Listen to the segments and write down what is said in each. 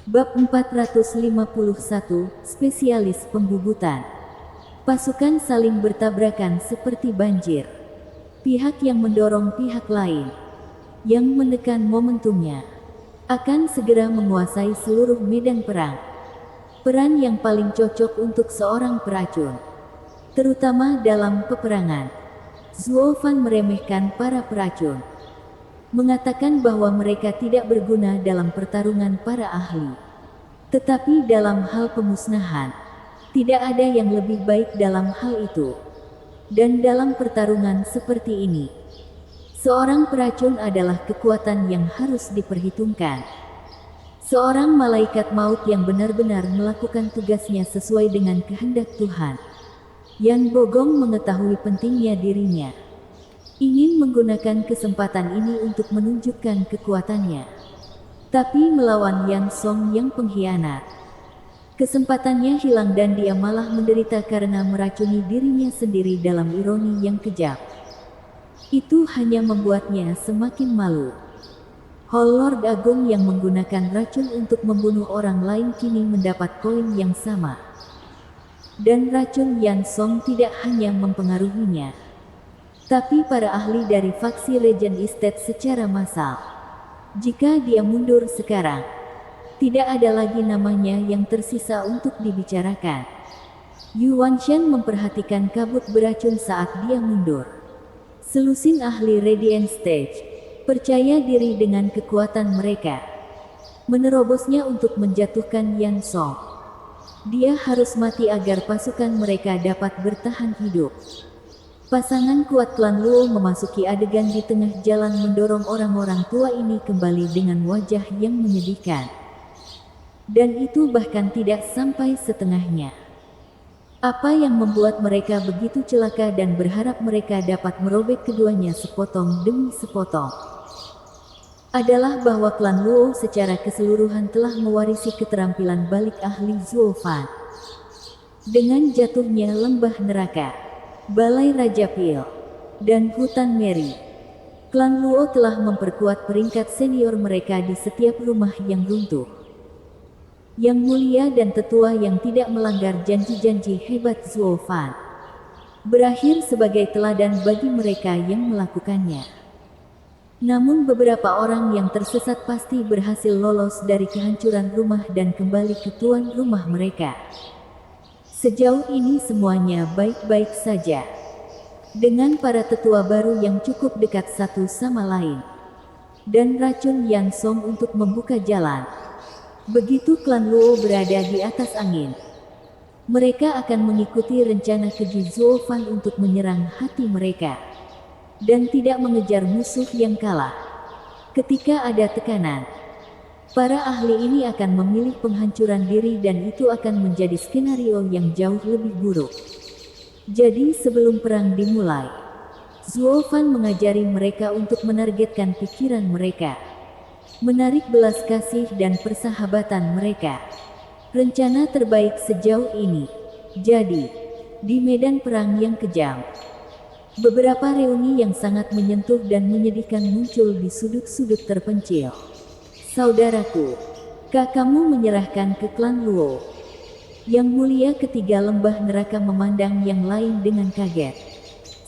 Bab 451, Spesialis Pembubutan. Pasukan saling bertabrakan seperti banjir. Pihak yang mendorong pihak lain, yang menekan momentumnya, akan segera menguasai seluruh medan perang. Peran yang paling cocok untuk seorang peracun, terutama dalam peperangan. Zuo Fan meremehkan para peracun, mengatakan bahwa mereka tidak berguna dalam pertarungan para ahli. Tetapi dalam hal pemusnahan, tidak ada yang lebih baik dalam hal itu. Dan dalam pertarungan seperti ini, seorang peracun adalah kekuatan yang harus diperhitungkan. Seorang malaikat maut yang benar-benar melakukan tugasnya sesuai dengan kehendak Tuhan. Yan Bogong mengetahui pentingnya dirinya, ingin menggunakan kesempatan ini untuk menunjukkan kekuatannya. Tapi melawan Yang Song yang pengkhianat, kesempatannya hilang dan dia malah menderita karena meracuni dirinya sendiri dalam ironi yang kejam. Itu hanya membuatnya semakin malu. Hall Lord Agung yang menggunakan racun untuk membunuh orang lain kini mendapat koin yang sama. Dan racun Yan Song tidak hanya mempengaruhinya, tapi para ahli dari faksi Legend Estate secara massal. Jika dia mundur sekarang, tidak ada lagi namanya yang tersisa untuk dibicarakan. Yu Wanshan memperhatikan kabut beracun saat dia mundur. Selusin ahli Radiant Stage percaya diri dengan kekuatan mereka, menerobosnya untuk menjatuhkan Yan Song. Dia harus mati agar pasukan mereka dapat bertahan hidup. Pasangan kuat klan Luo memasuki adegan di tengah jalan mendorong orang-orang tua ini kembali dengan wajah yang menyedihkan. Dan itu bahkan tidak sampai setengahnya. Apa yang membuat mereka begitu celaka dan berharap mereka dapat merobek keduanya sepotong demi sepotong, adalah bahwa klan Luo secara keseluruhan telah mewarisi keterampilan balik ahli Zuo Fan. Dengan jatuhnya lembah neraka, Balai Raja Pil, dan Hutan Meri, klan Luo telah memperkuat peringkat senior mereka di setiap rumah yang runtuh. Yang mulia dan tetua yang tidak melanggar janji-janji hebat Zuo Fan berakhir sebagai teladan bagi mereka yang melakukannya. Namun beberapa orang yang tersesat pasti berhasil lolos dari kehancuran rumah dan kembali ke tuan rumah mereka. Sejauh ini semuanya baik-baik saja, dengan para tetua baru yang cukup dekat satu sama lain, dan racun Yan Song untuk membuka jalan. Begitu klan Luo berada di atas angin, mereka akan mengikuti rencana keji Zuo Fan untuk menyerang hati mereka, dan tidak mengejar musuh yang kalah. Ketika ada tekanan, para ahli ini akan memilih penghancuran diri dan itu akan menjadi skenario yang jauh lebih buruk. Jadi sebelum perang dimulai, Zuo Fan mengajari mereka untuk menargetkan pikiran mereka, menarik belas kasih dan persahabatan mereka. Rencana terbaik sejauh ini. Jadi, di medan perang yang kejam, beberapa reuni yang sangat menyentuh dan menyedihkan muncul di sudut-sudut terpencil. Saudaraku, kamu menyerahkan ke klan Luo. Yang mulia ketiga lembah neraka memandang yang lain dengan kaget.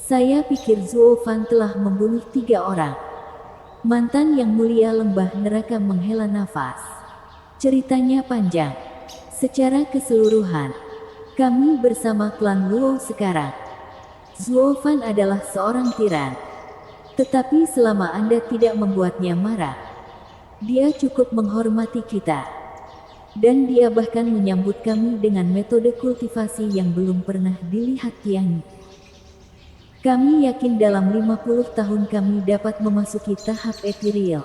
Saya pikir Zuo Fan telah membunuh 3 orang. Mantan yang mulia lembah neraka menghela nafas. Ceritanya panjang. Secara keseluruhan, kami bersama klan Luo sekarang. Zuo Fan adalah seorang tiran. Tetapi selama Anda tidak membuatnya marah, dia cukup menghormati kita. Dan dia bahkan menyambut kami dengan metode kultivasi yang belum pernah dilihat Tiang. Kami yakin dalam 50 tahun kami dapat memasuki tahap ethereal.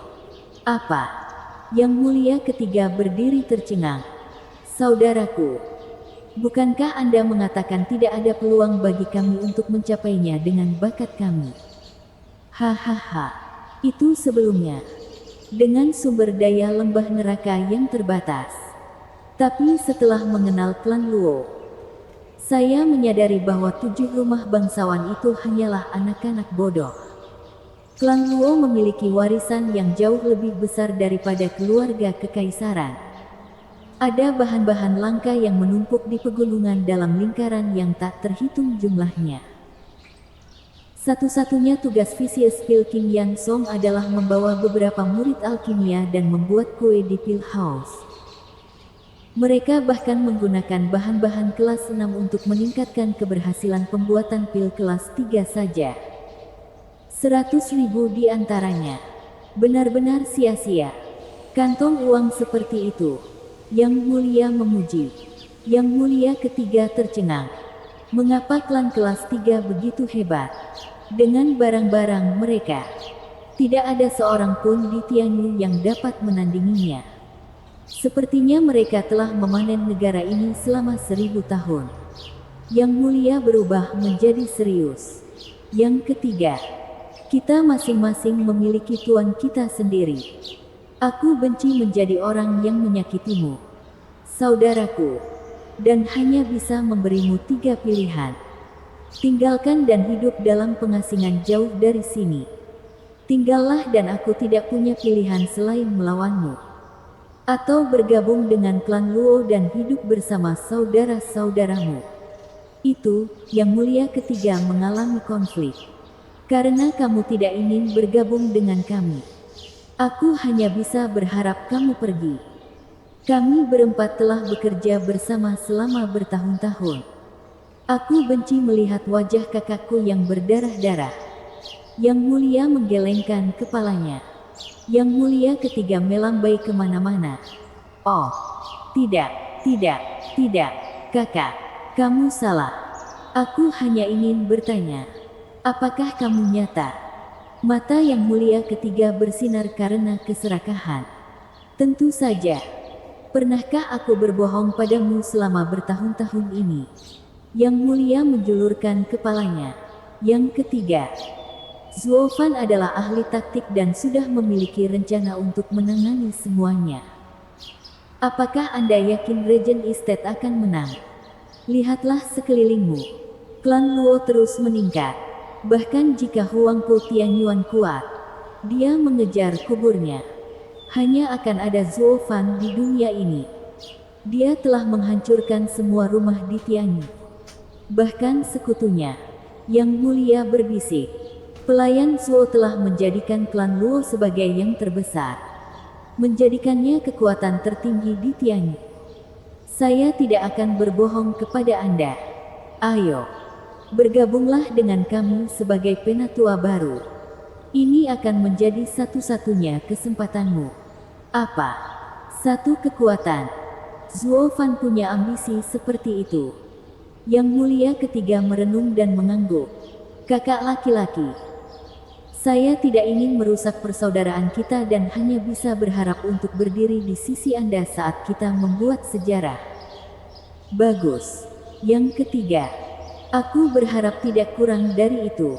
Apa? Yang mulia ketiga berdiri tercengang. Saudaraku, bukankah Anda mengatakan tidak ada peluang bagi kami untuk mencapainya dengan bakat kami? Hahaha, itu sebelumnya, dengan sumber daya lembah neraka yang terbatas. Tapi setelah mengenal klan Luo, saya menyadari bahwa 7 rumah bangsawan itu hanyalah anak-anak bodoh. Klan Luo memiliki warisan yang jauh lebih besar daripada keluarga kekaisaran. Ada bahan-bahan langka yang menumpuk di pegunungan dalam lingkaran yang tak terhitung jumlahnya. Satu-satunya tugas Vicious Pilking Yang Song adalah membawa beberapa murid alkimia dan membuat kue di Pil House. Mereka bahkan menggunakan bahan-bahan kelas 6 untuk meningkatkan keberhasilan pembuatan pil kelas 3 saja. 100.000 di antaranya benar-benar sia-sia. Kantong uang seperti itu. Yang Mulia memuji. Yang Mulia ketiga tercengang. Mengapa klan kelas 3 begitu hebat? Dengan barang-barang mereka, tidak ada seorang pun di Tianyu yang dapat menandinginya. Sepertinya mereka telah memanen negara ini selama 1000 tahun. Yang Mulia berubah menjadi serius. Yang ketiga, kita masing-masing memiliki tuan kita sendiri. Aku benci menjadi orang yang menyakitimu, saudaraku, dan hanya bisa memberimu 3 pilihan. Tinggalkan dan hidup dalam pengasingan jauh dari sini. Tinggallah dan aku tidak punya pilihan selain melawanmu. Atau bergabung dengan klan Luo dan hidup bersama saudara-saudaramu. Itu, yang mulia ketiga mengalami konflik. Karena kamu tidak ingin bergabung dengan kami. Aku hanya bisa berharap kamu pergi. Kami berempat telah bekerja bersama selama bertahun-tahun. Aku benci melihat wajah kakakku yang berdarah-darah. Yang Mulia menggelengkan kepalanya. Yang Mulia ketiga melambai kemana-mana. Oh, tidak, kakak. Kamu salah. Aku hanya ingin bertanya. Apakah kamu nyata? Mata Yang Mulia ketiga bersinar karena keserakahan. Tentu saja. Pernahkah aku berbohong padamu selama bertahun-tahun ini? Yang Mulia menjulurkan kepalanya. Yang ketiga, Zuo Fan adalah ahli taktik dan sudah memiliki rencana untuk menangani semuanya. Apakah Anda yakin Regent Estate akan menang? Lihatlah sekelilingmu. Klan Luo terus meningkat. Bahkan jika Huang Po Tianyuan kuat, dia mengejar kuburnya. Hanya akan ada Zuo Fan di dunia ini. Dia telah menghancurkan semua rumah di Tianyu. Bahkan sekutunya, Yang Mulia berbisik. Pelayan Zuo telah menjadikan klan Luo sebagai yang terbesar. Menjadikannya kekuatan tertinggi di Tianyu. Saya tidak akan berbohong kepada Anda. Ayo. Bergabunglah dengan kami sebagai penatua baru. Ini akan menjadi satu-satunya kesempatanmu. Apa? Satu kekuatan. Zuo Fan punya ambisi seperti itu. Yang Mulia ketiga merenung dan mengangguk. Kakak laki-laki. Saya tidak ingin merusak persaudaraan kita dan hanya bisa berharap untuk berdiri di sisi Anda saat kita membuat sejarah. Bagus. Yang ketiga. Aku berharap tidak kurang dari itu.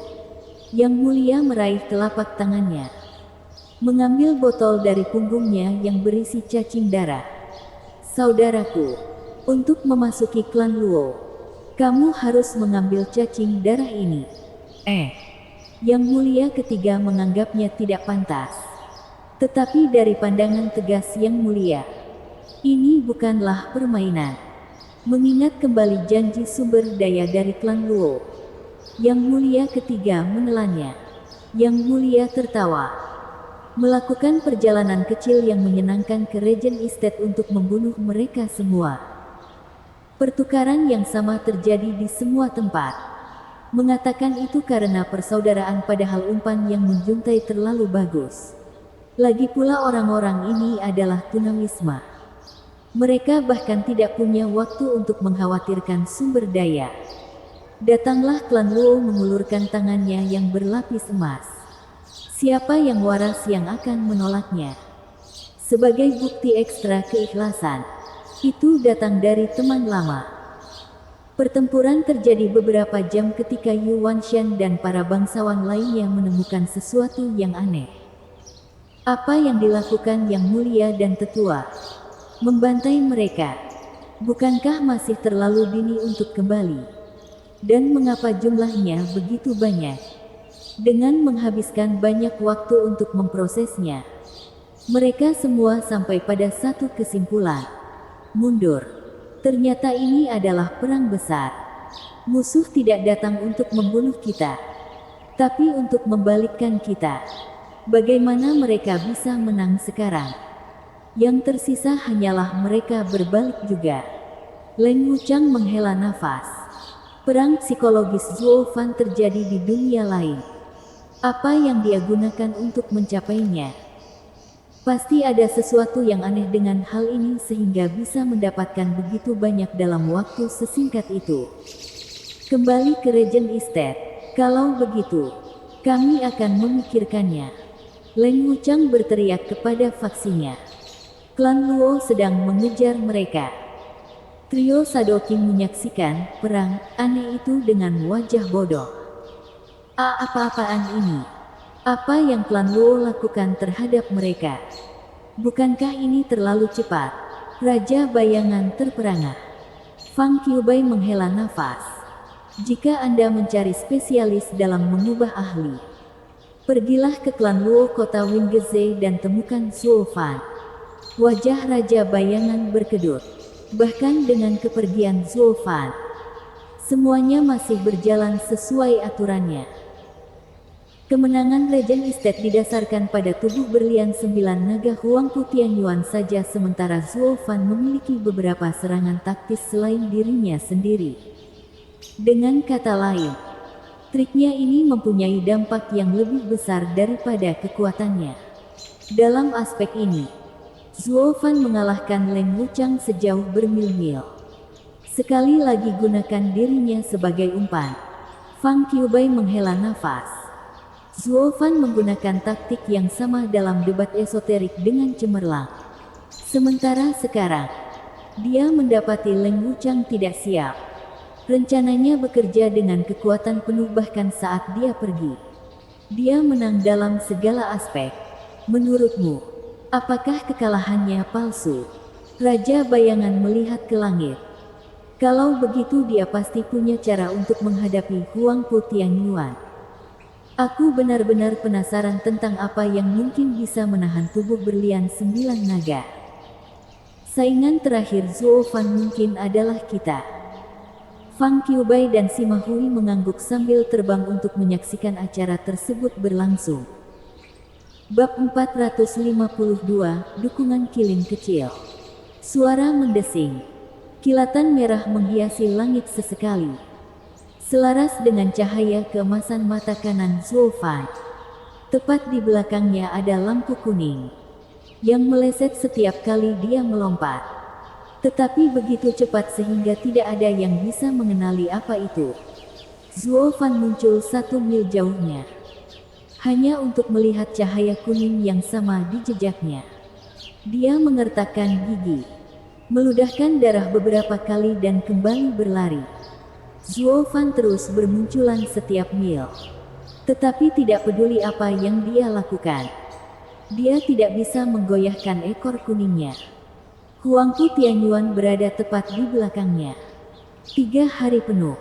Yang Mulia meraih telapak tangannya. Mengambil botol dari punggungnya yang berisi cacing darah. Saudaraku, untuk memasuki klan Luo, kamu harus mengambil cacing darah ini. Yang Mulia ketiga menganggapnya tidak pantas. Tetapi dari pandangan tegas Yang Mulia, ini bukanlah permainan. Mengingat kembali janji sumber daya dari klan Luo, Yang Mulia ketiga menelannya. Yang Mulia tertawa. Melakukan perjalanan kecil yang menyenangkan ke Regent Estate untuk membunuh mereka semua. Pertukaran yang sama terjadi di semua tempat. Mengatakan itu karena persaudaraan padahal umpan yang menjuntai terlalu bagus. Lagi pula orang-orang ini adalah tunawisma. Mereka bahkan tidak punya waktu untuk mengkhawatirkan sumber daya. Datanglah klan Luo mengulurkan tangannya yang berlapis emas. Siapa yang waras yang akan menolaknya? Sebagai bukti ekstra keikhlasan, itu datang dari teman lama. Pertempuran terjadi beberapa jam ketika Yu Wanshan dan para bangsawan lainnya menemukan sesuatu yang aneh. Apa yang dilakukan Yang Mulia dan Tetua? Membantai mereka. Bukankah masih terlalu dini untuk kembali? Dan mengapa jumlahnya begitu banyak? Dengan menghabiskan banyak waktu untuk memprosesnya, mereka semua sampai pada satu kesimpulan. Mundur. Ternyata ini adalah perang besar. Musuh tidak datang untuk membunuh kita, tapi untuk membalikkan kita. Bagaimana mereka bisa menang sekarang? Yang tersisa hanyalah mereka berbalik juga. Leng Wuchang menghela nafas. Perang psikologis Zuo Fan terjadi di dunia lain. Apa yang dia gunakan untuk mencapainya? Pasti ada sesuatu yang aneh dengan hal ini sehingga bisa mendapatkan begitu banyak dalam waktu sesingkat itu. Kembali ke Regent Estate. Kalau begitu, kami akan memikirkannya. Leng Wuchang berteriak kepada faksinya. Klan Luo sedang mengejar mereka. Trio Shadow King menyaksikan perang aneh itu dengan wajah bodoh. Apa-apaan ini? Apa yang klan Luo lakukan terhadap mereka? Bukankah ini terlalu cepat? Raja Bayangan terperangah. Fang Qiubai menghela nafas. Jika Anda mencari spesialis dalam mengubah ahli, pergilah ke klan Luo kota Wingzhou dan temukan Zuo Fan. Wajah Raja Bayangan berkedut. Bahkan dengan kepergian Zuo Fan, semuanya masih berjalan sesuai aturannya. Kemenangan Regent Estate didasarkan pada tubuh berlian 9 naga Huangpu Tianyuan saja sementara Zuo Fan memiliki beberapa serangan taktis selain dirinya sendiri. Dengan kata lain, triknya ini mempunyai dampak yang lebih besar daripada kekuatannya. Dalam aspek ini, Zuo Fan mengalahkan Leng Wuchang sejauh bermil-mil. Sekali lagi gunakan dirinya sebagai umpan. Fang Qiubai menghela nafas. Zuo Fan menggunakan taktik yang sama dalam debat esoterik dengan cemerlang. Sementara sekarang, dia mendapati Leng Wuchang tidak siap. Rencananya bekerja dengan kekuatan penuh bahkan saat dia pergi. Dia menang dalam segala aspek. Menurutmu, apakah kekalahannya palsu? Raja Bayangan melihat ke langit. Kalau begitu dia pasti punya cara untuk menghadapi Huangpu Tianyuan. Aku benar-benar penasaran tentang apa yang mungkin bisa menahan tubuh berlian 9 naga. Saingan terakhir Zuo Fan mungkin adalah kita. Fang Qiubai dan Sima Hui mengangguk sambil terbang untuk menyaksikan acara tersebut berlangsung. Bab 452, Dukungan Kilin Kecil. Suara mendesing. Kilatan merah menghiasi langit sesekali. Selaras dengan cahaya keemasan mata kanan Zuo Fan. Tepat di belakangnya ada lampu kuning yang meleset setiap kali dia melompat. Tetapi begitu cepat sehingga tidak ada yang bisa mengenali apa itu. Zuo Fan muncul 1 mil jauhnya, hanya untuk melihat cahaya kuning yang sama di jejaknya. Dia mengertakkan gigi, meludahkan darah beberapa kali dan kembali berlari. Zuo Fan terus bermunculan setiap mil. Tetapi tidak peduli apa yang dia lakukan, dia tidak bisa menggoyahkan ekor kuningnya. Huangpu Tianyuan berada tepat di belakangnya. 3 hari penuh.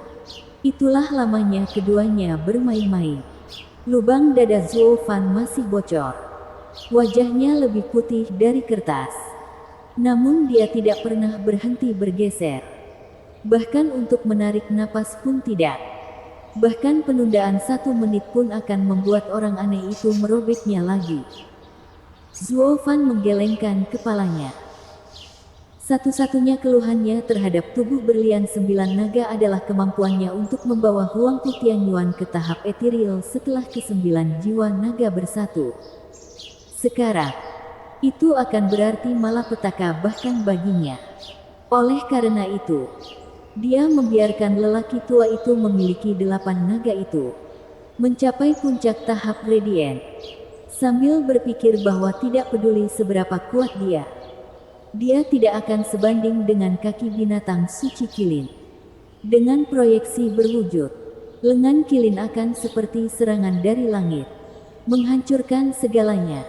Itulah lamanya keduanya bermain-main. Lubang dada Zuo Fan masih bocor. Wajahnya lebih putih dari kertas. Namun dia tidak pernah berhenti bergeser. Bahkan untuk menarik napas pun tidak. Bahkan penundaan 1 menit pun akan membuat orang aneh itu merobeknya lagi. Zuo Fan menggelengkan kepalanya. Satu-satunya keluhannya terhadap tubuh berlian 9 naga adalah kemampuannya untuk membawa Huangpu Tianyuan ke tahap ethereal setelah ke-9 jiwa naga bersatu. Sekarang, itu akan berarti malapetaka bahkan baginya. Oleh karena itu, dia membiarkan lelaki tua itu memiliki 8 naga itu mencapai puncak tahap radiant. Sambil berpikir bahwa tidak peduli seberapa kuat dia tidak akan sebanding dengan kaki binatang suci Kilin. Dengan proyeksi berwujud, lengan Kilin akan seperti serangan dari langit, menghancurkan segalanya,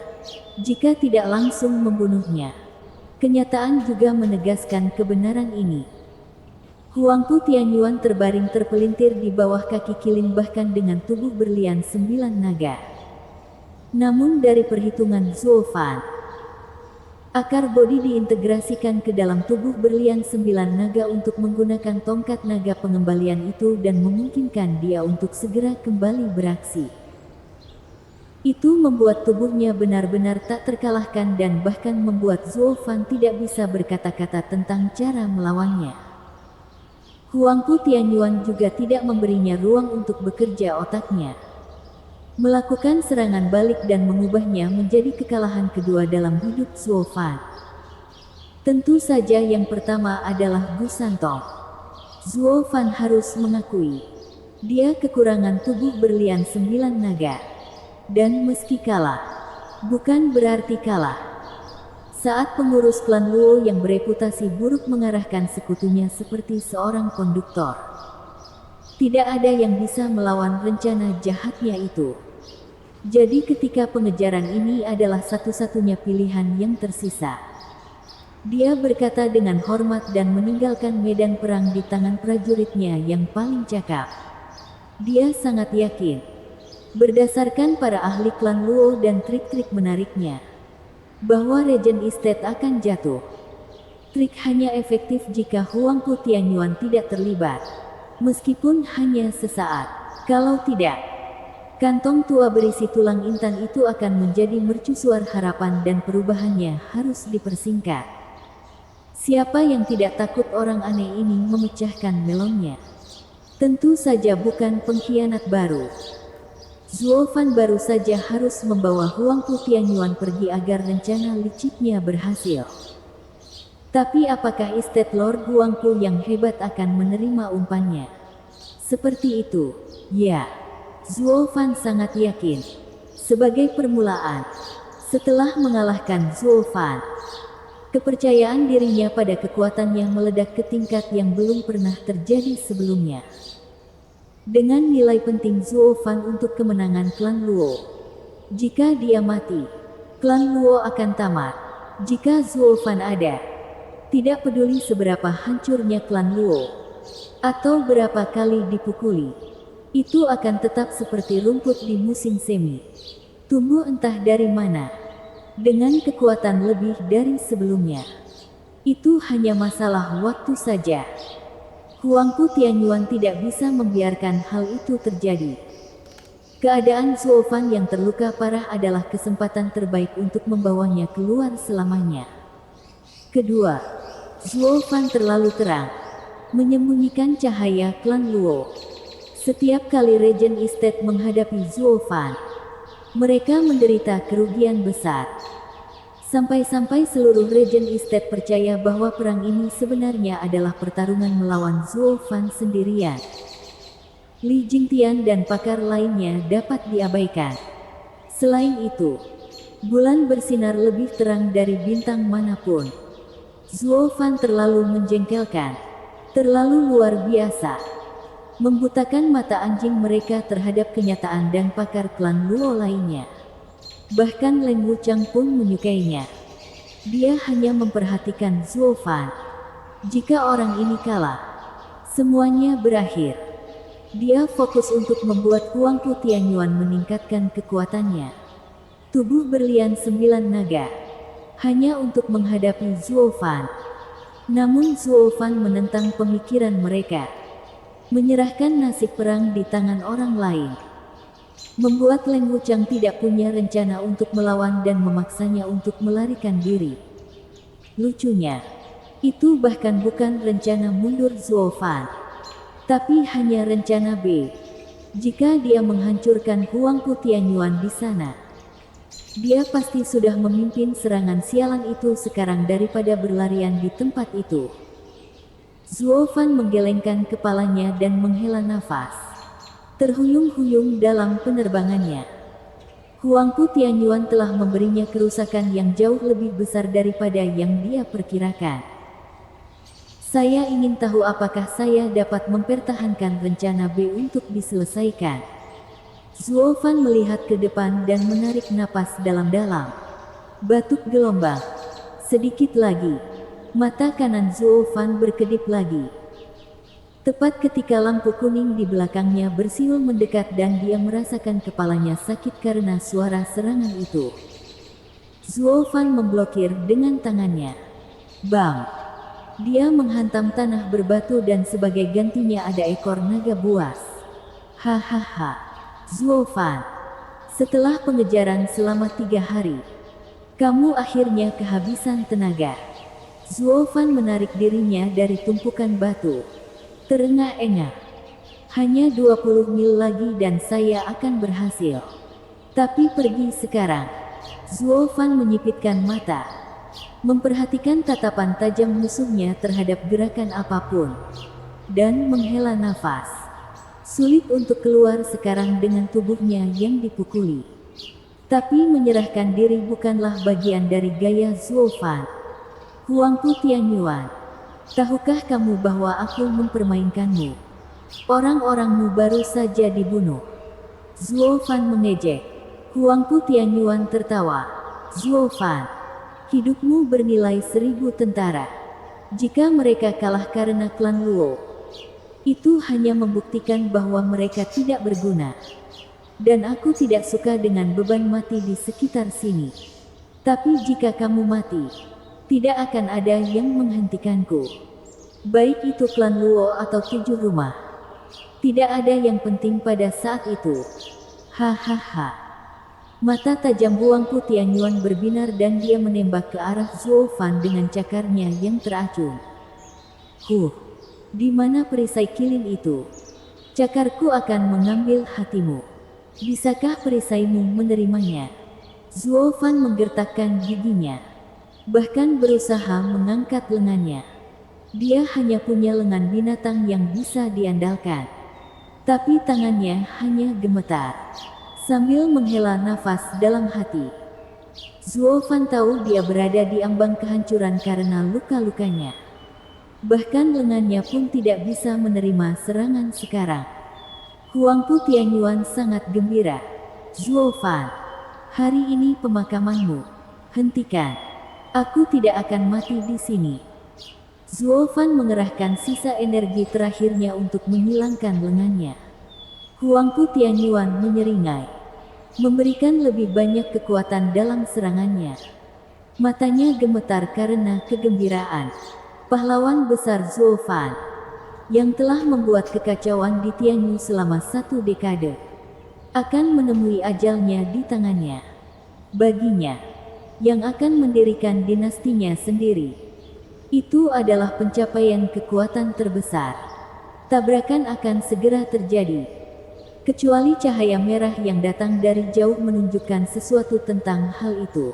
jika tidak langsung membunuhnya. Kenyataan juga menegaskan kebenaran ini. Huangpu Tianyuan terbaring terpelintir di bawah kaki Kilin bahkan dengan tubuh berlian 9 naga. Namun dari perhitungan Zuo Fan, Akar bodi diintegrasikan ke dalam tubuh berlian 9 naga untuk menggunakan tongkat naga pengembalian itu dan memungkinkan dia untuk segera kembali beraksi. Itu membuat tubuhnya benar-benar tak terkalahkan dan bahkan membuat Zuo Fan tidak bisa berkata-kata tentang cara melawannya. Huangpu Tianyuan juga tidak memberinya ruang untuk bekerja otaknya. Melakukan serangan balik dan mengubahnya menjadi kekalahan kedua dalam hidup Zuo Fan. Tentu saja yang pertama adalah Gu Santong. Zuo Fan harus mengakui, dia kekurangan tubuh berlian 9 naga. Dan meski kalah, bukan berarti kalah. Saat pengurus klan Luo yang bereputasi buruk mengarahkan sekutunya seperti seorang konduktor, tidak ada yang bisa melawan rencana jahatnya itu. Jadi ketika pengejaran ini adalah satu-satunya pilihan yang tersisa. Dia berkata dengan hormat dan meninggalkan medan perang di tangan prajuritnya yang paling cakap. Dia sangat yakin, berdasarkan para ahli klan Luo dan trik-trik menariknya, bahwa Regent Estate akan jatuh. Trik hanya efektif jika Huangpu Tianyuan tidak terlibat. Meskipun hanya sesaat. Kalau tidak, kantong tua berisi tulang intan itu akan menjadi mercusuar harapan dan perubahannya harus dipersingkat. Siapa yang tidak takut orang aneh ini memecahkan melonnya? Tentu saja bukan pengkhianat baru. Zuo Fan baru saja harus membawa Huangpu Tianyuan pergi agar rencana liciknya berhasil. Tapi apakah Estate Lord Huangpu yang hebat akan menerima umpannya? Seperti itu, ya. Zuo Fan sangat yakin. Sebagai permulaan, setelah mengalahkan Zuo Fan, kepercayaan dirinya pada kekuatannya meledak ke tingkat yang belum pernah terjadi sebelumnya. Dengan nilai penting Zuo Fan untuk kemenangan klan Luo. Jika dia mati, klan Luo akan tamat. Jika Zuo Fan ada, tidak peduli seberapa hancurnya klan Luo, atau berapa kali dipukuli, itu akan tetap seperti rumput di musim semi. Tumbuh entah dari mana, dengan kekuatan lebih dari sebelumnya. Itu hanya masalah waktu saja. Huangpu Tianyuan tidak bisa membiarkan hal itu terjadi. Keadaan Zuo Fan yang terluka parah adalah kesempatan terbaik untuk membawanya keluar selamanya. Kedua, Zuo Fan terlalu terang, menyembunyikan cahaya klan Luo. Setiap kali Regent Estate menghadapi Zuo Fan, mereka menderita kerugian besar. Sampai-sampai seluruh Regent Estate percaya bahwa perang ini sebenarnya adalah pertarungan melawan Zuo Fan sendirian. Li Jingtian dan pakar lainnya dapat diabaikan. Selain itu, bulan bersinar lebih terang dari bintang manapun. Zuo Fan terlalu menjengkelkan, terlalu luar biasa, membutakan mata anjing mereka terhadap kenyataan dan pakar klan Luo lainnya. Bahkan Leng Wuchang pun menyukainya. Dia hanya memperhatikan Zuo Fan. Jika orang ini kalah, semuanya berakhir. Dia fokus untuk membuat Huangpu Tianyuan meningkatkan kekuatannya. Tubuh berlian 9 naga, hanya untuk menghadapi Zuo Fan. Namun Zuo Fan menentang pemikiran mereka, menyerahkan nasib perang di tangan orang lain, membuat Leng Wuchang tidak punya rencana untuk melawan dan memaksanya untuk melarikan diri. Lucunya, itu bahkan bukan rencana mundur Zuo Fan, tapi hanya rencana B. Jika dia menghancurkan Huangpu Tianyuan di sana, dia pasti sudah memimpin serangan sialan itu sekarang daripada berlarian di tempat itu. Zuo Fan menggelengkan kepalanya dan menghela nafas, terhuyung-huyung dalam penerbangannya. Huangpu Tianyuan telah memberinya kerusakan yang jauh lebih besar daripada yang dia perkirakan. Saya ingin tahu apakah saya dapat mempertahankan rencana B untuk diselesaikan. Zuo Fan melihat ke depan dan menarik napas dalam-dalam. Batuk gelombang. Sedikit lagi. Mata kanan Zuo Fan berkedip lagi. Tepat ketika lampu kuning di belakangnya bersiul mendekat dan dia merasakan kepalanya sakit karena suara serangan itu. Zuo Fan memblokir dengan tangannya. Bang! Dia menghantam tanah berbatu dan sebagai gantinya ada ekor naga buas. Hahaha. Zuo Fan. Setelah pengejaran selama 3 hari, kamu akhirnya kehabisan tenaga. Zuo Fan menarik dirinya dari tumpukan batu. Terengah-engah. Hanya 20 mil lagi dan saya akan berhasil. Tapi pergi sekarang. Zuo Fan menyipitkan mata, memperhatikan tatapan tajam musuhnya terhadap gerakan apapun, dan menghela nafas. Sulit untuk keluar sekarang dengan tubuhnya yang dipukuli. Tapi menyerahkan diri bukanlah bagian dari gaya Zuo Fan. Huangpu Tianyuan, tahukah kamu bahwa aku mempermainkanmu? Orang-orangmu baru saja dibunuh. Zuo Fan mengejek. Huangpu Tianyuan tertawa. Zuo Fan, hidupmu bernilai 1000 tentara. Jika mereka kalah karena klan Luo, itu hanya membuktikan bahwa mereka tidak berguna. Dan aku tidak suka dengan beban mati di sekitar sini. Tapi jika kamu mati, tidak akan ada yang menghentikanku. Baik itu klan Luo atau 7 rumah. Tidak ada yang penting pada saat itu. Hahaha. Mata tajam Huangpu Tianyuan berbinar dan dia menembak ke arah Zuo Fan dengan cakarnya yang teracun. Di mana perisai kilin itu? Cakarku akan mengambil hatimu. Bisakah perisaimu menerimanya? Zuo Fan menggertakkan giginya, bahkan berusaha mengangkat lengannya. Dia hanya punya lengan binatang yang bisa diandalkan. Tapi tangannya hanya gemetar. Sambil menghela nafas dalam hati, Zuo Fan tahu dia berada di ambang kehancuran karena luka-lukanya. Bahkan lengannya pun tidak bisa menerima serangan sekarang. Huangpu Tianyuan sangat gembira. Zuo Fan, hari ini pemakamanmu. Hentikan. Aku tidak akan mati di sini. Zuo Fan mengerahkan sisa energi terakhirnya untuk menghilangkan lengannya. Huangpu Tianyuan menyeringai, memberikan lebih banyak kekuatan dalam serangannya. Matanya gemetar karena kegembiraan. Pahlawan besar Zuo Fan, yang telah membuat kekacauan di Tianyu selama 1 dekade, akan menemui ajalnya di tangannya. Baginya, yang akan mendirikan dinastinya sendiri, itu adalah pencapaian kekuatan terbesar. Tabrakan akan segera terjadi. Kecuali cahaya merah yang datang dari jauh menunjukkan sesuatu tentang hal itu.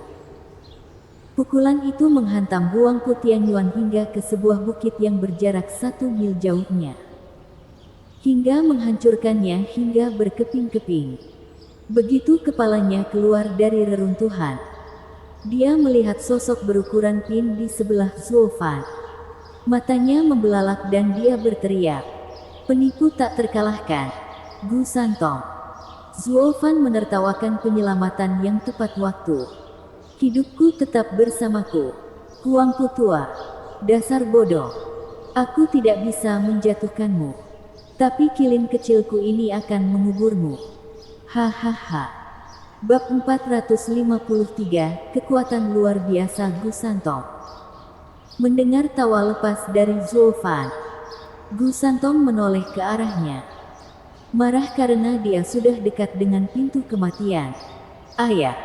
Pukulan itu menghantam Huangpu Tianyuan hingga ke sebuah bukit yang berjarak 1 mil jauhnya. Hingga menghancurkannya hingga berkeping-keping. Begitu kepalanya keluar dari reruntuhan, dia melihat sosok berukuran pin di sebelah Zuo Fan. Matanya membelalak dan dia berteriak, "Penipu tak terkalahkan, Gu Santong." Zuo Fan menertawakan penyelamatan yang tepat waktu. "Hidupku tetap bersamaku, Huangpu tua. Dasar bodoh. Aku tidak bisa menjatuhkanmu. Tapi kilin kecilku ini akan menguburmu." Hahaha. Bab 453, Kekuatan Luar Biasa Gu Santong. Mendengar tawa lepas dari Zuo Fan, Gu Santong menoleh ke arahnya. Marah karena dia sudah dekat dengan pintu kematian. "Ayah,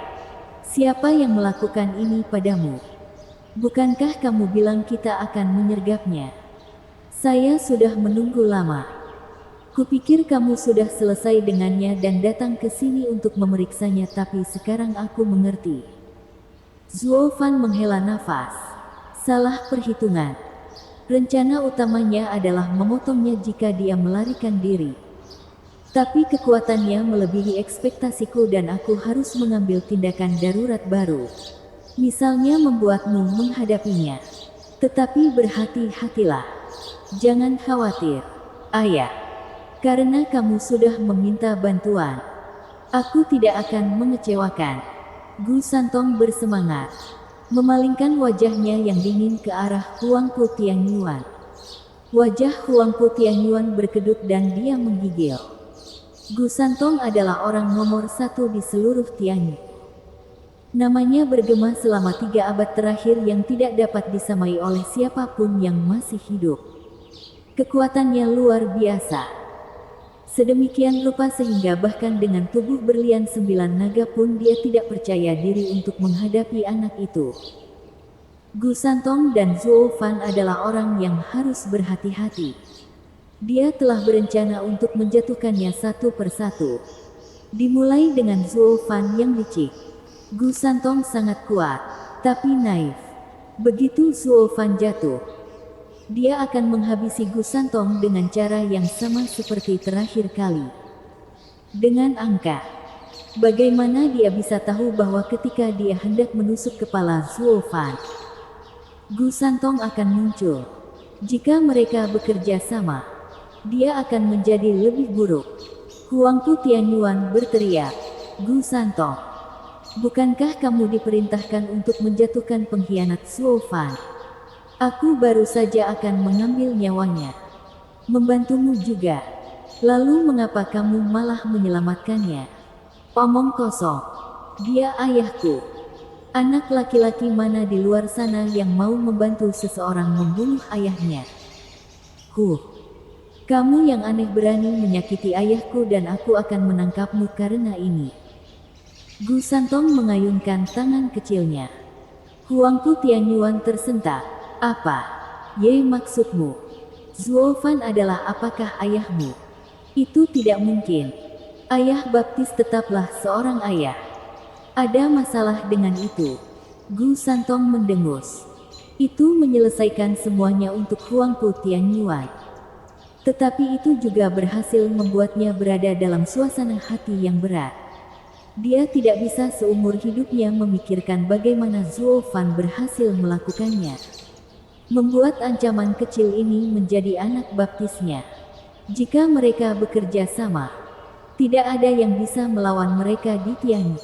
siapa yang melakukan ini padamu? Bukankah kamu bilang kita akan menyergapnya? Saya sudah menunggu lama. Kupikir kamu sudah selesai dengannya dan datang ke sini untuk memeriksanya, tapi sekarang aku mengerti." Zuo Fan menghela nafas. Salah perhitungan. Rencana utamanya adalah memotongnya jika dia melarikan diri. Tapi kekuatannya melebihi ekspektasiku dan aku harus mengambil tindakan darurat baru. Misalnya membuatmu menghadapinya. Tetapi berhati-hatilah. Jangan khawatir, ayah. Karena kamu sudah meminta bantuan, aku tidak akan mengecewakan. Gu Santong bersemangat, memalingkan wajahnya yang dingin ke arah Huangpu Tianyuan. Wajah Huangpu Tianyuan berkedut dan dia menggigil. Gu Santong adalah orang nomor 1 di seluruh Tianyu. Namanya bergema selama 3 abad terakhir yang tidak dapat disamai oleh siapapun yang masih hidup. Kekuatannya luar biasa. Sedemikian rupa sehingga bahkan dengan tubuh berlian 9 naga pun dia tidak percaya diri untuk menghadapi anak itu. Gu Santong dan Zuo Fan adalah orang yang harus berhati-hati. Dia telah berencana untuk menjatuhkannya satu persatu. Dimulai dengan Zuo Fan yang licik. Gu Santong sangat kuat, tapi naif. Begitu Zuo Fan jatuh, dia akan menghabisi Gu Santong dengan cara yang sama seperti terakhir kali. Dengan angka, bagaimana dia bisa tahu bahwa ketika dia hendak menusuk kepala Zuo Fan, Gu Santong akan muncul? Jika mereka bekerja sama, dia akan menjadi lebih buruk. Huangpu Tianyuan berteriak, "Gu Santong, bukankah kamu diperintahkan untuk menjatuhkan pengkhianat Zuo Fan? Aku baru saja akan mengambil nyawanya. Membantumu juga. Lalu mengapa kamu malah menyelamatkannya?" "Omong kosong. Dia ayahku. Anak laki-laki mana di luar sana yang mau membantu seseorang membunuh ayahnya?" Kamu yang aneh berani menyakiti ayahku dan aku akan menangkapmu karena ini." Gu Santong mengayunkan tangan kecilnya. Huangpu Tianyuan tersentak. "Apa? Ye, maksudmu? Zuo Fan adalah apakah ayahmu?" "Itu tidak mungkin. Ayah baptis tetaplah seorang ayah. Ada masalah dengan itu." Gu Santong mendengus. Itu menyelesaikan semuanya untuk Huangpu Tianyuan. Tetapi itu juga berhasil membuatnya berada dalam suasana hati yang berat. Dia tidak bisa seumur hidupnya memikirkan bagaimana Zuo Fan berhasil melakukannya. Membuat ancaman kecil ini menjadi anak baptisnya. Jika mereka bekerja sama, tidak ada yang bisa melawan mereka di Tianyi.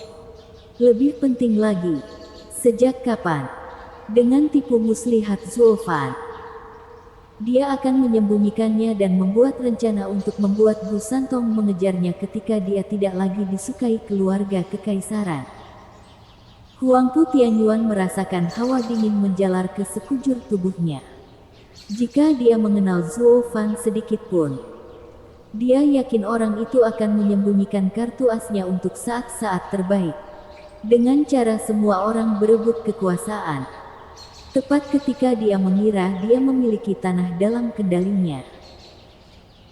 Lebih penting lagi, sejak kapan? Dengan tipu muslihat Zuo Fan, dia akan menyembunyikannya dan membuat rencana untuk membuat Gu Santong mengejarnya ketika dia tidak lagi disukai keluarga kekaisaran. Huangpu Tianyuan merasakan hawa dingin menjalar ke sekujur tubuhnya. Jika dia mengenal Zuo Fan sedikit pun, dia yakin orang itu akan menyembunyikan kartu asnya untuk saat-saat terbaik. Dengan cara semua orang berebut kekuasaan. Tepat ketika dia mengira dia memiliki tanah dalam kendalinya.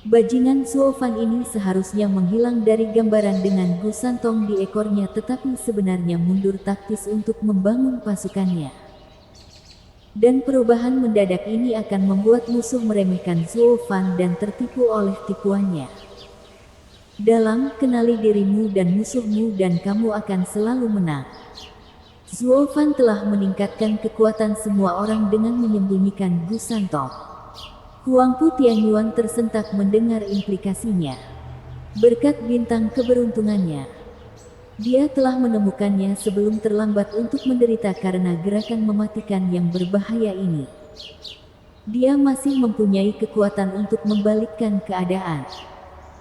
Bajingan Zuo Fan ini seharusnya menghilang dari gambaran dengan Gu Santong di ekornya, tetapi sebenarnya mundur taktis untuk membangun pasukannya. Dan perubahan mendadak ini akan membuat musuh meremehkan Zuo Fan dan tertipu oleh tipuannya. Dalam "kenali dirimu dan musuhmu dan kamu akan selalu menang." Zuo Fan telah meningkatkan kekuatan semua orang dengan menyembunyikan Gu Santong. Huangpu Tianyuan tersentak mendengar implikasinya. Berkat bintang keberuntungannya, dia telah menemukannya sebelum terlambat untuk menderita karena gerakan mematikan yang berbahaya ini. Dia masih mempunyai kekuatan untuk membalikkan keadaan.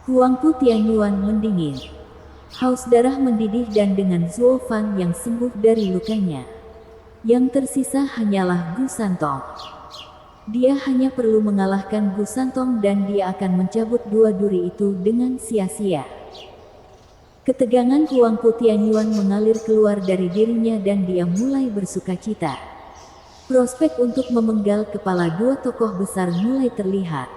Huangpu Tianyuan mendingin. Haus darah mendidih dan dengan Zuo Fan yang sembuh dari lukanya, yang tersisa hanyalah Gu Santong. Dia hanya perlu mengalahkan Gu Santong dan dia akan mencabut dua duri itu dengan sia-sia. Ketegangan Huangpu Tianyuan mengalir keluar dari dirinya dan dia mulai bersukacita. Prospek untuk memenggal kepala dua tokoh besar mulai terlihat.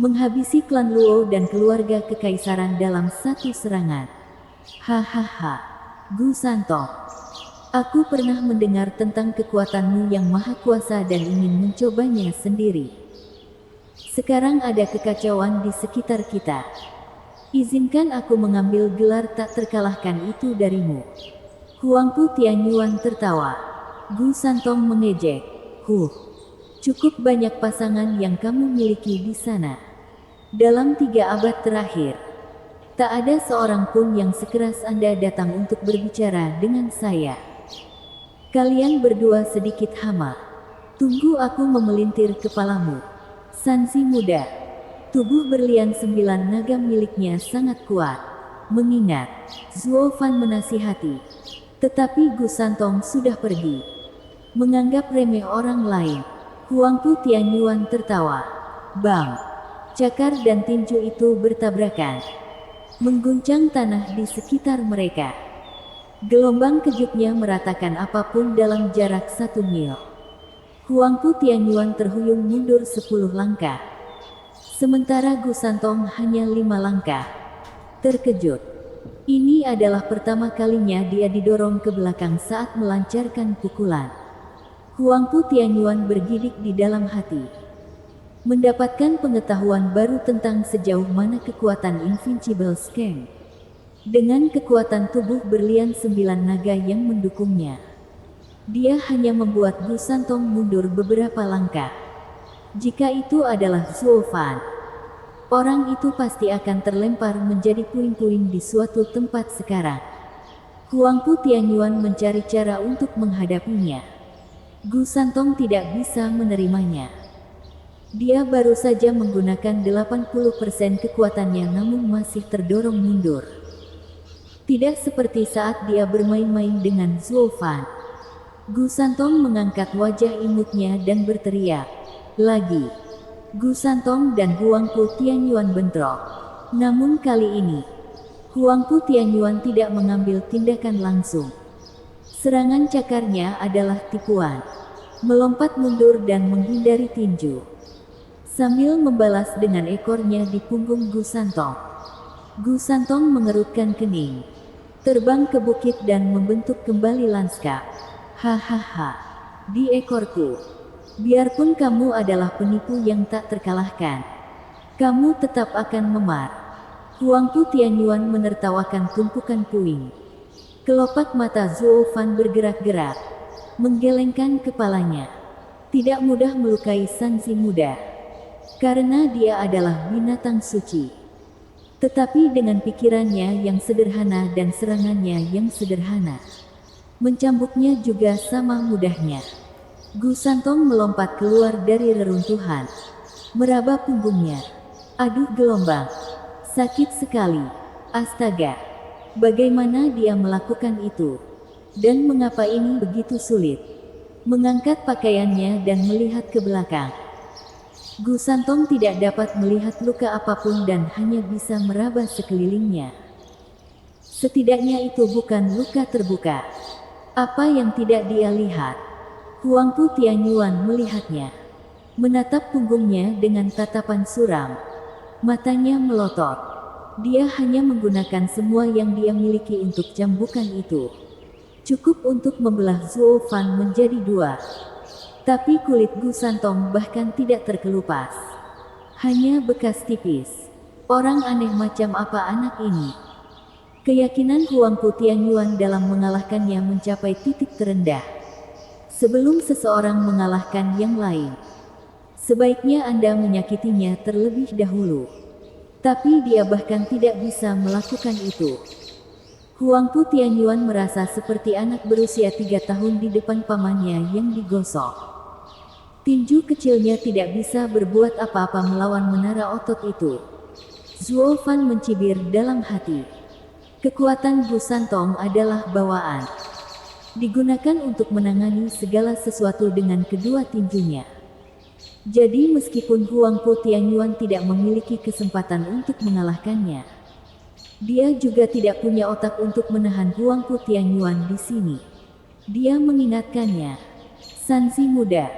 Menghabisi klan Luo dan keluarga kekaisaran dalam satu serangan. Hahaha, Gu Santong. Aku pernah mendengar tentang kekuatanmu yang maha kuasa dan ingin mencobanya sendiri. Sekarang ada kekacauan di sekitar kita. Izinkan aku mengambil gelar tak terkalahkan itu darimu. Huangpu Tianyuan tertawa. Gu Santong mengejek. Cukup banyak pasangan yang kamu miliki di sana. Dalam 3 abad terakhir, tak ada seorang pun yang sekeras Anda datang untuk berbicara dengan saya. Kalian berdua sedikit hama. Tunggu aku memelintir kepalamu. Sanzi muda. Tubuh berlian 9 naga miliknya sangat kuat. Mengingat, Zuo Fan menasihati. Tetapi Gu Santong sudah pergi. Menganggap remeh orang lain. Huangpu Tianyuan tertawa. Bang! Cakar dan tinju itu bertabrakan, mengguncang tanah di sekitar mereka. Gelombang kejutnya meratakan apapun dalam jarak 1 mil. Huangpu Tianyuan terhuyung mundur 10 langkah. Sementara Gu Santong hanya 5 langkah. Terkejut. Ini adalah pertama kalinya dia didorong ke belakang saat melancarkan pukulan. Huangpu Tianyuan bergidik di dalam hati. Mendapatkan pengetahuan baru tentang sejauh mana kekuatan Invincible Skeng. Dengan kekuatan tubuh berlian 9 naga yang mendukungnya, dia hanya membuat Gu Santong mundur beberapa langkah. Jika itu adalah Zuo Fan, orang itu pasti akan terlempar menjadi puing-puing di suatu tempat sekarang. Huangpu Tianyuan mencari cara untuk menghadapinya. Gu Santong tidak bisa menerimanya. Dia baru saja menggunakan 80% kekuatannya namun masih terdorong mundur. Tidak seperti saat dia bermain-main dengan Zuo Fan. Gu Santong mengangkat wajah imutnya dan berteriak. Lagi. Gu Santong dan Huangpu Tianyuan bentrok. Namun kali ini, Huangpu Tianyuan tidak mengambil tindakan langsung. Serangan cakarnya adalah tipuan. Melompat mundur dan menghindari tinju. Sambil membalas dengan ekornya di punggung Gu Santong. Gu Santong mengerutkan kening. Terbang ke bukit dan membentuk kembali lanskap. Hahaha. Di ekorku. Biarpun kamu adalah penipu yang tak terkalahkan, kamu tetap akan memar. Huangpu Tianyuan menertawakan tumpukan puing. Kelopak mata Zuo Fan bergerak-gerak. Menggelengkan kepalanya. Tidak mudah melukai Sanzi muda. Karena dia adalah binatang suci. Tetapi dengan pikirannya yang sederhana dan serangannya yang sederhana, mencambuknya juga sama mudahnya. Gu Santong melompat keluar dari reruntuhan, meraba punggungnya. Aduh gelombang, sakit sekali. Astaga, bagaimana dia melakukan itu? Dan mengapa ini begitu sulit? Mengangkat pakaiannya dan melihat ke belakang. Gu Santong tidak dapat melihat luka apapun dan hanya bisa meraba sekelilingnya. Setidaknya itu bukan luka terbuka. Apa yang tidak dia lihat? Huangpu Tianyuan melihatnya. Menatap punggungnya dengan tatapan suram. Matanya melotot. Dia hanya menggunakan semua yang dia miliki untuk cambukan itu. Cukup untuk membelah Zuo Fan menjadi 2. Tapi kulit Gu Santong bahkan tidak terkelupas. Hanya bekas tipis. Orang aneh macam apa anak ini? Keyakinan Huangpu Tianyuan dalam mengalahkannya mencapai titik terendah. Sebelum seseorang mengalahkan yang lain, sebaiknya Anda menyakitinya terlebih dahulu. Tapi dia bahkan tidak bisa melakukan itu. Huangpu Tianyuan merasa seperti anak berusia 3 tahun di depan pamannya yang digosok. Tinju kecilnya tidak bisa berbuat apa-apa melawan menara otot itu. Zuo Fan mencibir dalam hati. Kekuatan Gu Santong adalah bawaan. Digunakan untuk menangani segala sesuatu dengan kedua tinjunya. Jadi meskipun Huangpu Tianyuan tidak memiliki kesempatan untuk mengalahkannya, dia juga tidak punya otak untuk menahan Huangpu Tianyuan di sini. Dia mengingatkannya. Sanzi muda.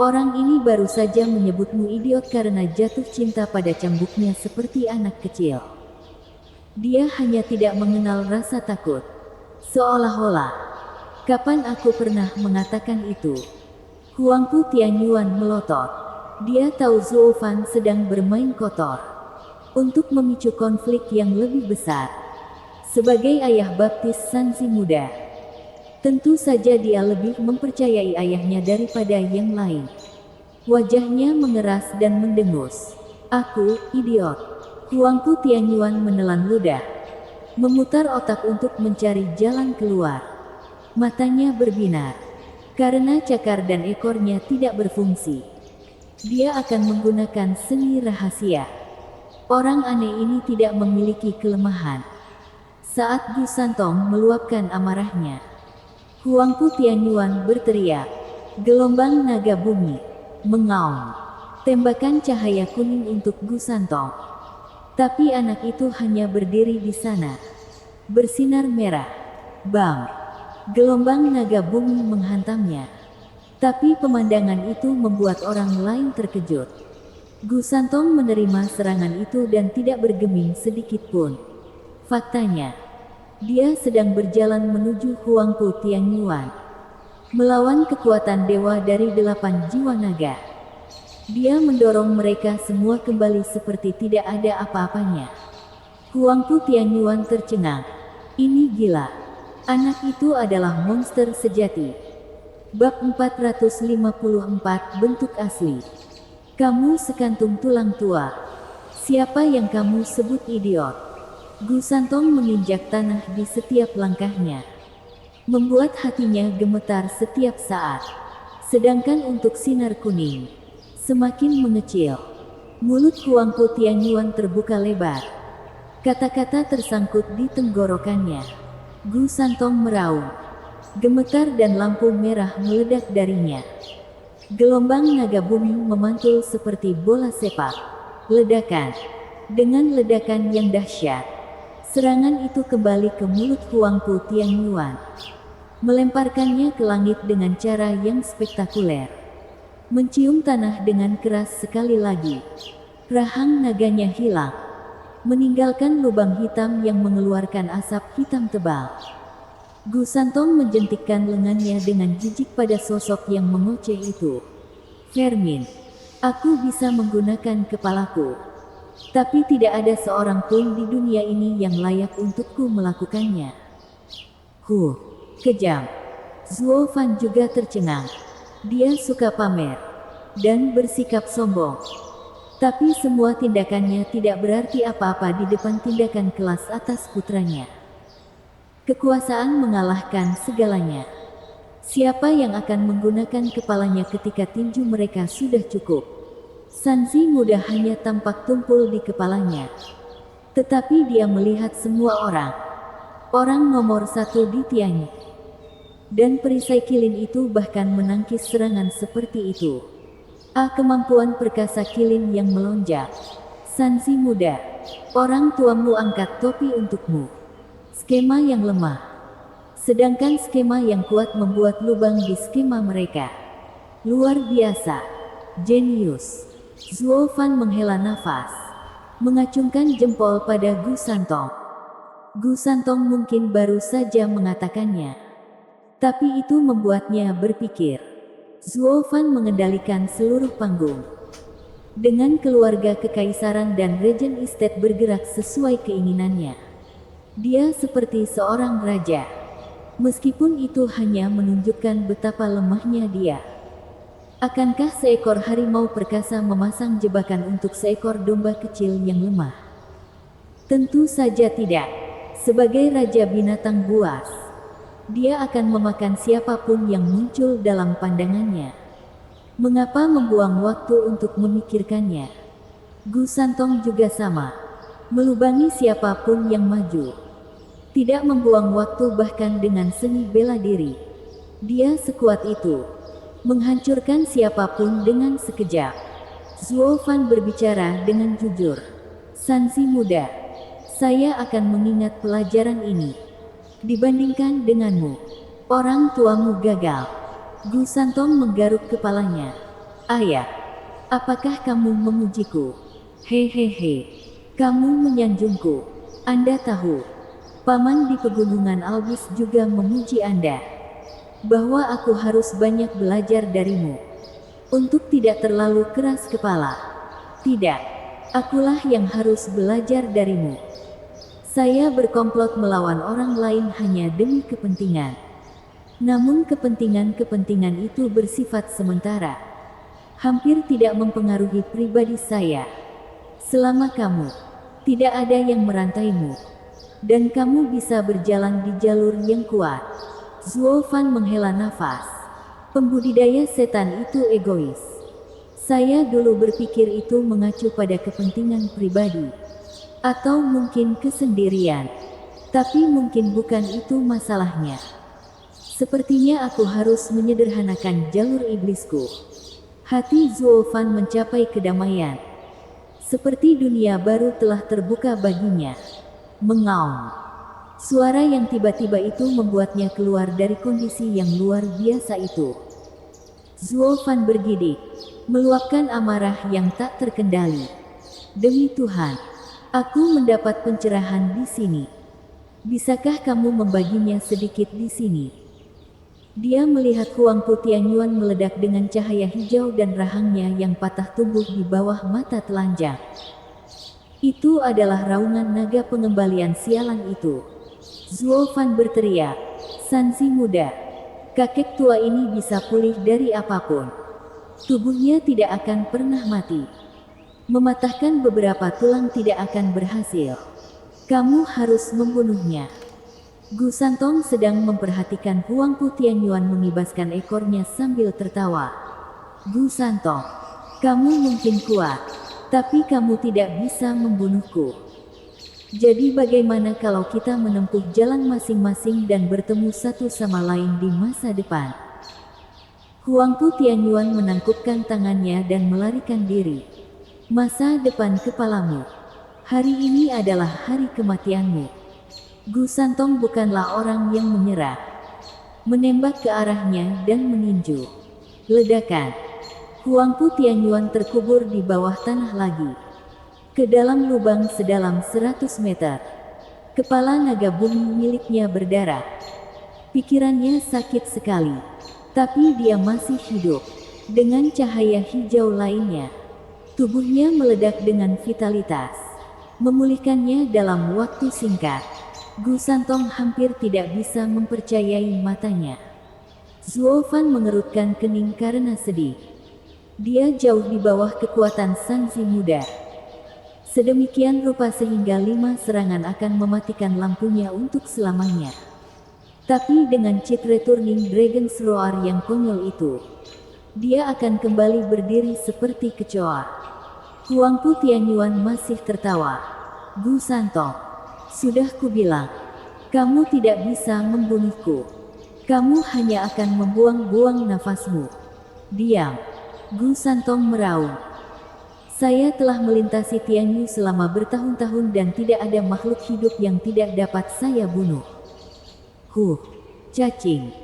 Orang ini baru saja menyebutmu idiot karena jatuh cinta pada cambuknya seperti anak kecil. Dia hanya tidak mengenal rasa takut. Seolah-olah, kapan aku pernah mengatakan itu? Huangpu Tianyuan melotot. Dia tahu Zuo Fan sedang bermain kotor untuk memicu konflik yang lebih besar. Sebagai ayah baptis Sanzi muda, tentu saja dia lebih mempercayai ayahnya daripada yang lain. Wajahnya mengeras dan mendengus. Aku, idiot. Huangpu Tianyuan menelan ludah. Memutar otak untuk mencari jalan keluar. Matanya berbinar. Karena cakar dan ekornya tidak berfungsi, dia akan menggunakan seni rahasia. Orang aneh ini tidak memiliki kelemahan. Saat Gu Santong meluapkan amarahnya, Huangpu Tianyuan berteriak, gelombang naga bumi, mengaum. Tembakan cahaya kuning untuk Gu Santong. Tapi anak itu hanya berdiri di sana, bersinar merah. Bang! Gelombang naga bumi menghantamnya. Tapi pemandangan itu membuat orang lain terkejut. Gu Santong menerima serangan itu dan tidak bergeming sedikit pun. Faktanya, dia sedang berjalan menuju Huangpu Tianyuan, melawan kekuatan dewa dari 8 jiwa naga. Dia mendorong mereka semua kembali seperti tidak ada apa-apanya. Huangpu Tianyuan tercengang. Ini gila. Anak itu adalah monster sejati. Bab 454 Bentuk Asli. Kamu sekantung tulang tua. Siapa yang kamu sebut idiot? Gu Santong menginjak tanah di setiap langkahnya, membuat hatinya gemetar setiap saat. Sedangkan untuk sinar kuning, semakin mengecil. Mulut Huangpu Tianyuan terbuka lebar. Kata-kata tersangkut di tenggorokannya. Gu Santong meraung. Gemetar dan lampu merah meledak darinya. Gelombang naga bumi memantul seperti bola sepak. Ledakan. Dengan ledakan yang dahsyat, serangan itu kembali ke mulut Huangpu Tianyuan, melemparkannya ke langit dengan cara yang spektakuler. Mencium tanah dengan keras sekali lagi. Rahang naganya hilang, meninggalkan lubang hitam yang mengeluarkan asap hitam tebal. Gu Santong menjentikkan lengannya dengan jijik pada sosok yang mengoceh itu. Vermin, aku bisa menggunakan kepalaku, tapi tidak ada seorang pun di dunia ini yang layak untukku melakukannya. Kejam. Zuo Fan juga tercengang. Dia suka pamer dan bersikap sombong. Tapi semua tindakannya tidak berarti apa-apa di depan tindakan kelas atas putranya. Kekuasaan mengalahkan segalanya. Siapa yang akan menggunakan kepalanya ketika tinju mereka sudah cukup? Sanzi muda hanya tampak tumpul di kepalanya. Tetapi dia melihat semua orang. Orang nomor 1 di Tianyi. Dan perisai kilin itu bahkan menangkis serangan seperti itu. Kemampuan perkasa kilin yang melonjak. Sanzi muda, orang tuamu angkat topi untukmu. Skema yang lemah. Sedangkan skema yang kuat membuat lubang di skema mereka. Luar biasa. Jenius. Zuo Fan menghela nafas, mengacungkan jempol pada Gu Santong. Gu Santong mungkin baru saja mengatakannya, tapi itu membuatnya berpikir. Zuo Fan mengendalikan seluruh panggung. Dengan keluarga kekaisaran dan Regen Estate bergerak sesuai keinginannya, dia seperti seorang raja. Meskipun itu hanya menunjukkan betapa lemahnya dia. Akankah seekor harimau perkasa memasang jebakan untuk seekor domba kecil yang lemah? Tentu saja tidak. Sebagai raja binatang buas, dia akan memakan siapapun yang muncul dalam pandangannya. Mengapa membuang waktu untuk memikirkannya? Gu Santong juga sama. Melubangi siapapun yang maju. Tidak membuang waktu bahkan dengan seni bela diri. Dia sekuat itu. Menghancurkan siapapun dengan sekejap. Zuo Fan berbicara dengan jujur. Sanzi muda, saya akan mengingat pelajaran ini. Dibandingkan denganmu, orang tuamu gagal. Gu Santong menggaruk kepalanya. Ayah, apakah kamu memujiku? Hehehe, kamu menyanjungku. Anda tahu, paman di pegunungan Albus juga memuji Anda. Bahwa aku harus banyak belajar darimu. Untuk tidak terlalu keras kepala. Tidak, akulah yang harus belajar darimu. Saya berkomplot melawan orang lain hanya demi kepentingan. Namun kepentingan-kepentingan itu bersifat sementara. Hampir tidak mempengaruhi pribadi saya. Selama kamu, tidak ada yang merantaimu. Dan kamu bisa berjalan di jalur yang kuat. Zuo Fan menghela nafas. Pembudidaya setan itu egois. Saya dulu berpikir itu mengacu pada kepentingan pribadi. Atau mungkin kesendirian. Tapi mungkin bukan itu masalahnya. Sepertinya aku harus menyederhanakan jalur iblisku. Hati Zuo Fan mencapai kedamaian. Seperti dunia baru telah terbuka baginya. Mengaum. Suara yang tiba-tiba itu membuatnya keluar dari kondisi yang luar biasa itu. Zuo Fan bergidik, meluapkan amarah yang tak terkendali. Demi Tuhan, aku mendapat pencerahan di sini. Bisakah kamu membaginya sedikit di sini? Dia melihat Huangpu Tianyuan meledak dengan cahaya hijau dan rahangnya yang patah tumbuh di bawah mata telanjang. Itu adalah raungan naga pengembalian sialan itu. Zuo Fan berteriak, "Sanzi muda, kakek tua ini bisa pulih dari apapun. Tubuhnya tidak akan pernah mati. Mematahkan beberapa tulang tidak akan berhasil. Kamu harus membunuhnya." Gu Santong sedang memperhatikan Huangpu Tianyuan mengibaskan ekornya sambil tertawa. "Gu Santong, kamu mungkin kuat, tapi kamu tidak bisa membunuhku. Jadi bagaimana kalau kita menempuh jalan masing-masing dan bertemu satu sama lain di masa depan?" Huangpu Tianyuan menangkupkan tangannya dan melarikan diri. "Masa depan kepalamu. Hari ini adalah hari kematianmu." Gu Santong bukanlah orang yang menyerah. Menembak ke arahnya dan meninju. Ledakan. Huangpu Tianyuan terkubur di bawah tanah lagi. Ke dalam lubang sedalam 100 meter. Kepala naga bumi miliknya berdarah. Pikirannya sakit sekali. Tapi dia masih hidup. Dengan cahaya hijau lainnya. Tubuhnya meledak dengan vitalitas. Memulihkannya dalam waktu singkat. Gu Santong hampir tidak bisa mempercayai matanya. Zuo Fan mengerutkan kening karena sedih. Dia jauh di bawah kekuatan Sanzi muda. Sedemikian rupa sehingga 5 serangan akan mematikan lampunya untuk selamanya. Tapi dengan cheat returning Dragon's Roar yang konyol itu, dia akan kembali berdiri seperti kecoa. Huangpu Tianyuan masih tertawa. "Gu Santong, sudah kubilang, kamu tidak bisa membunuhku. Kamu hanya akan membuang-buang nafasmu." "Diam." Gu Santong meraung. "Saya telah melintasi Tianyu selama bertahun-tahun dan tidak ada makhluk hidup yang tidak dapat saya bunuh." Cacing.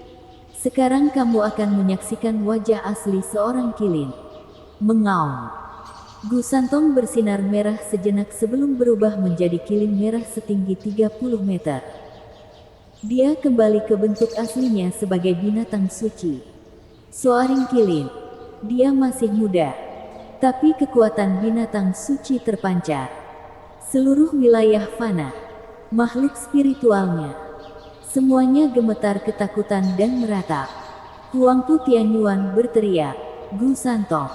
"Sekarang kamu akan menyaksikan wajah asli seorang kilin." Mengaum. Gu Santong bersinar merah sejenak sebelum berubah menjadi kilin merah setinggi 30 meter. Dia kembali ke bentuk aslinya sebagai binatang suci. Seorang kilin. Dia masih muda. Tapi kekuatan binatang suci terpancar. Seluruh wilayah fana. Makhluk spiritualnya. Semuanya gemetar ketakutan dan meratap. Huangpu Tianyuan berteriak, "Gu Santong.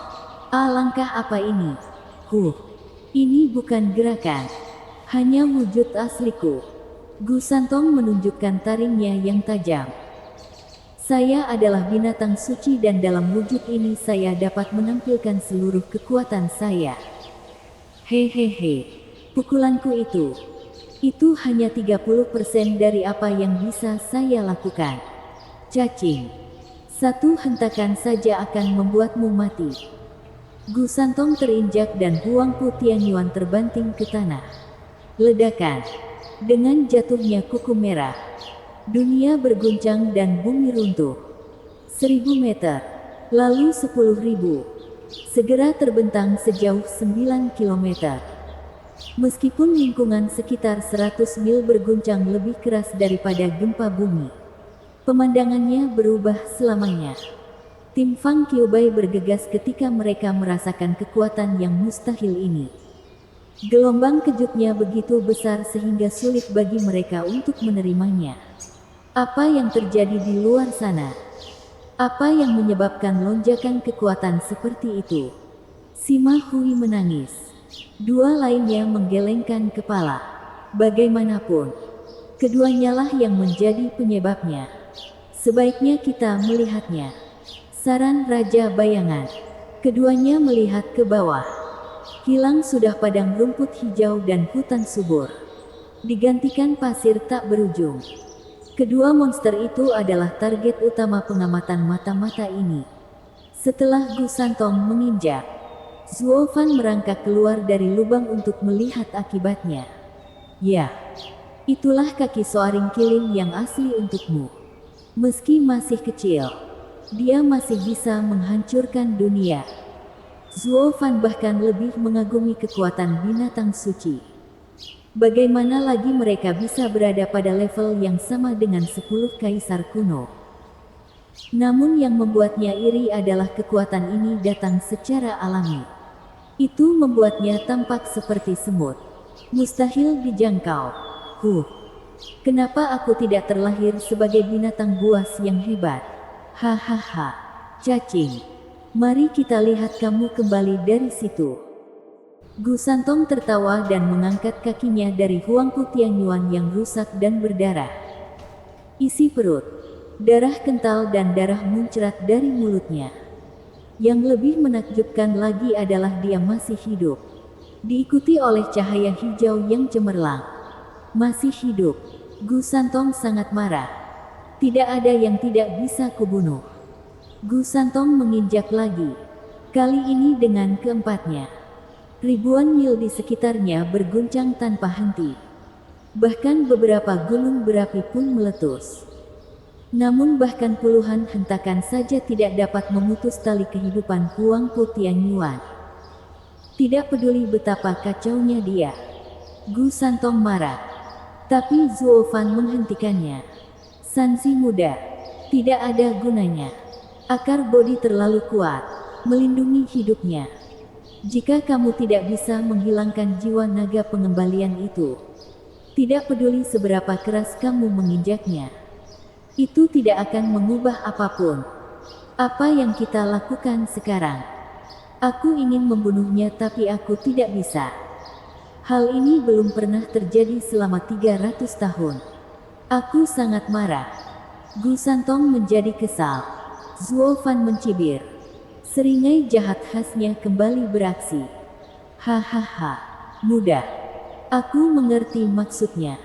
Alangkah apa ini? Ini bukan gerakan. Hanya wujud asliku." Gu Santong menunjukkan taringnya yang tajam. "Saya adalah binatang suci dan dalam wujud ini saya dapat menampilkan seluruh kekuatan saya. Hehehe. Pukulanku itu hanya 30% dari apa yang bisa saya lakukan. Cacing. Satu hentakan saja akan membuatmu mati." Gu Santong terinjak dan Huangpu Tianyuan terbanting ke tanah. Ledakan. Dengan jatuhnya kuku merah, dunia berguncang dan bumi runtuh. 1000 meter, lalu 10.000. Segera terbentang sejauh 9 kilometer. Meskipun lingkungan sekitar 100 mil berguncang lebih keras daripada gempa bumi, pemandangannya berubah selamanya. Tim Fang Qiubai bergegas ketika mereka merasakan kekuatan yang mustahil ini. Gelombang kejutnya begitu besar sehingga sulit bagi mereka untuk menerimanya. Apa yang terjadi di luar sana? Apa yang menyebabkan lonjakan kekuatan seperti itu? Sima Hui menangis. Dua lainnya menggelengkan kepala. Bagaimanapun, keduanyalah yang menjadi penyebabnya. Sebaiknya kita melihatnya. Saran Raja Bayangan. Keduanya melihat ke bawah. Hilang sudah padang rumput hijau dan hutan subur. digantikan pasir tak berujung. Kedua monster itu adalah target utama pengamatan mata-mata ini. Setelah Gu Santong menginjak, Zuo Fan merangkak keluar dari lubang untuk melihat akibatnya. Ya, itulah kaki Soaring Killing yang asli untukmu. Meski masih kecil, dia masih bisa menghancurkan dunia. Zuo Fan bahkan lebih mengagumi kekuatan binatang suci. Bagaimana lagi mereka bisa berada pada level yang sama dengan 10 kaisar kuno? Namun yang membuatnya iri adalah kekuatan ini datang secara alami. Itu membuatnya tampak seperti semut. Mustahil dijangkau. Kenapa aku tidak terlahir sebagai binatang buas yang hebat? Hahaha. Cacing. Mari kita lihat kamu kembali dari situ. Gu Santong tertawa dan mengangkat kakinya dari Huangpu Tianyuan yang rusak dan berdarah. Isi perut. Darah kental dan darah muncrat dari mulutnya. Yang lebih menakjubkan lagi adalah dia masih hidup. Diikuti oleh cahaya hijau yang cemerlang. Masih hidup. Gu Santong sangat marah. Tidak ada yang tidak bisa kubunuh. Gu Santong menginjak lagi. Kali ini dengan keempatnya. Ribuan mil di sekitarnya berguncang tanpa henti. Bahkan beberapa gunung berapi pun meletus. Namun bahkan puluhan hentakan saja tidak dapat memutus tali kehidupan Huangpu Tianyuan. Tidak peduli betapa kacaunya dia. Gu Santong marah. Tapi Zuo Fan menghentikannya. Sanzi muda. Tidak ada gunanya. Akar bodi terlalu kuat. Melindungi hidupnya. Jika kamu tidak bisa menghilangkan jiwa naga pengembalian itu. Tidak peduli seberapa keras kamu menginjaknya. Itu tidak akan mengubah apapun. Apa yang kita lakukan sekarang? Aku ingin membunuhnya tapi aku tidak bisa. Hal ini belum pernah terjadi selama 300 tahun. Aku sangat marah. Gu Santong menjadi kesal. Zuo Fan mencibir. Seringai jahat khasnya kembali beraksi. Hahaha. Mudah. Aku mengerti maksudnya.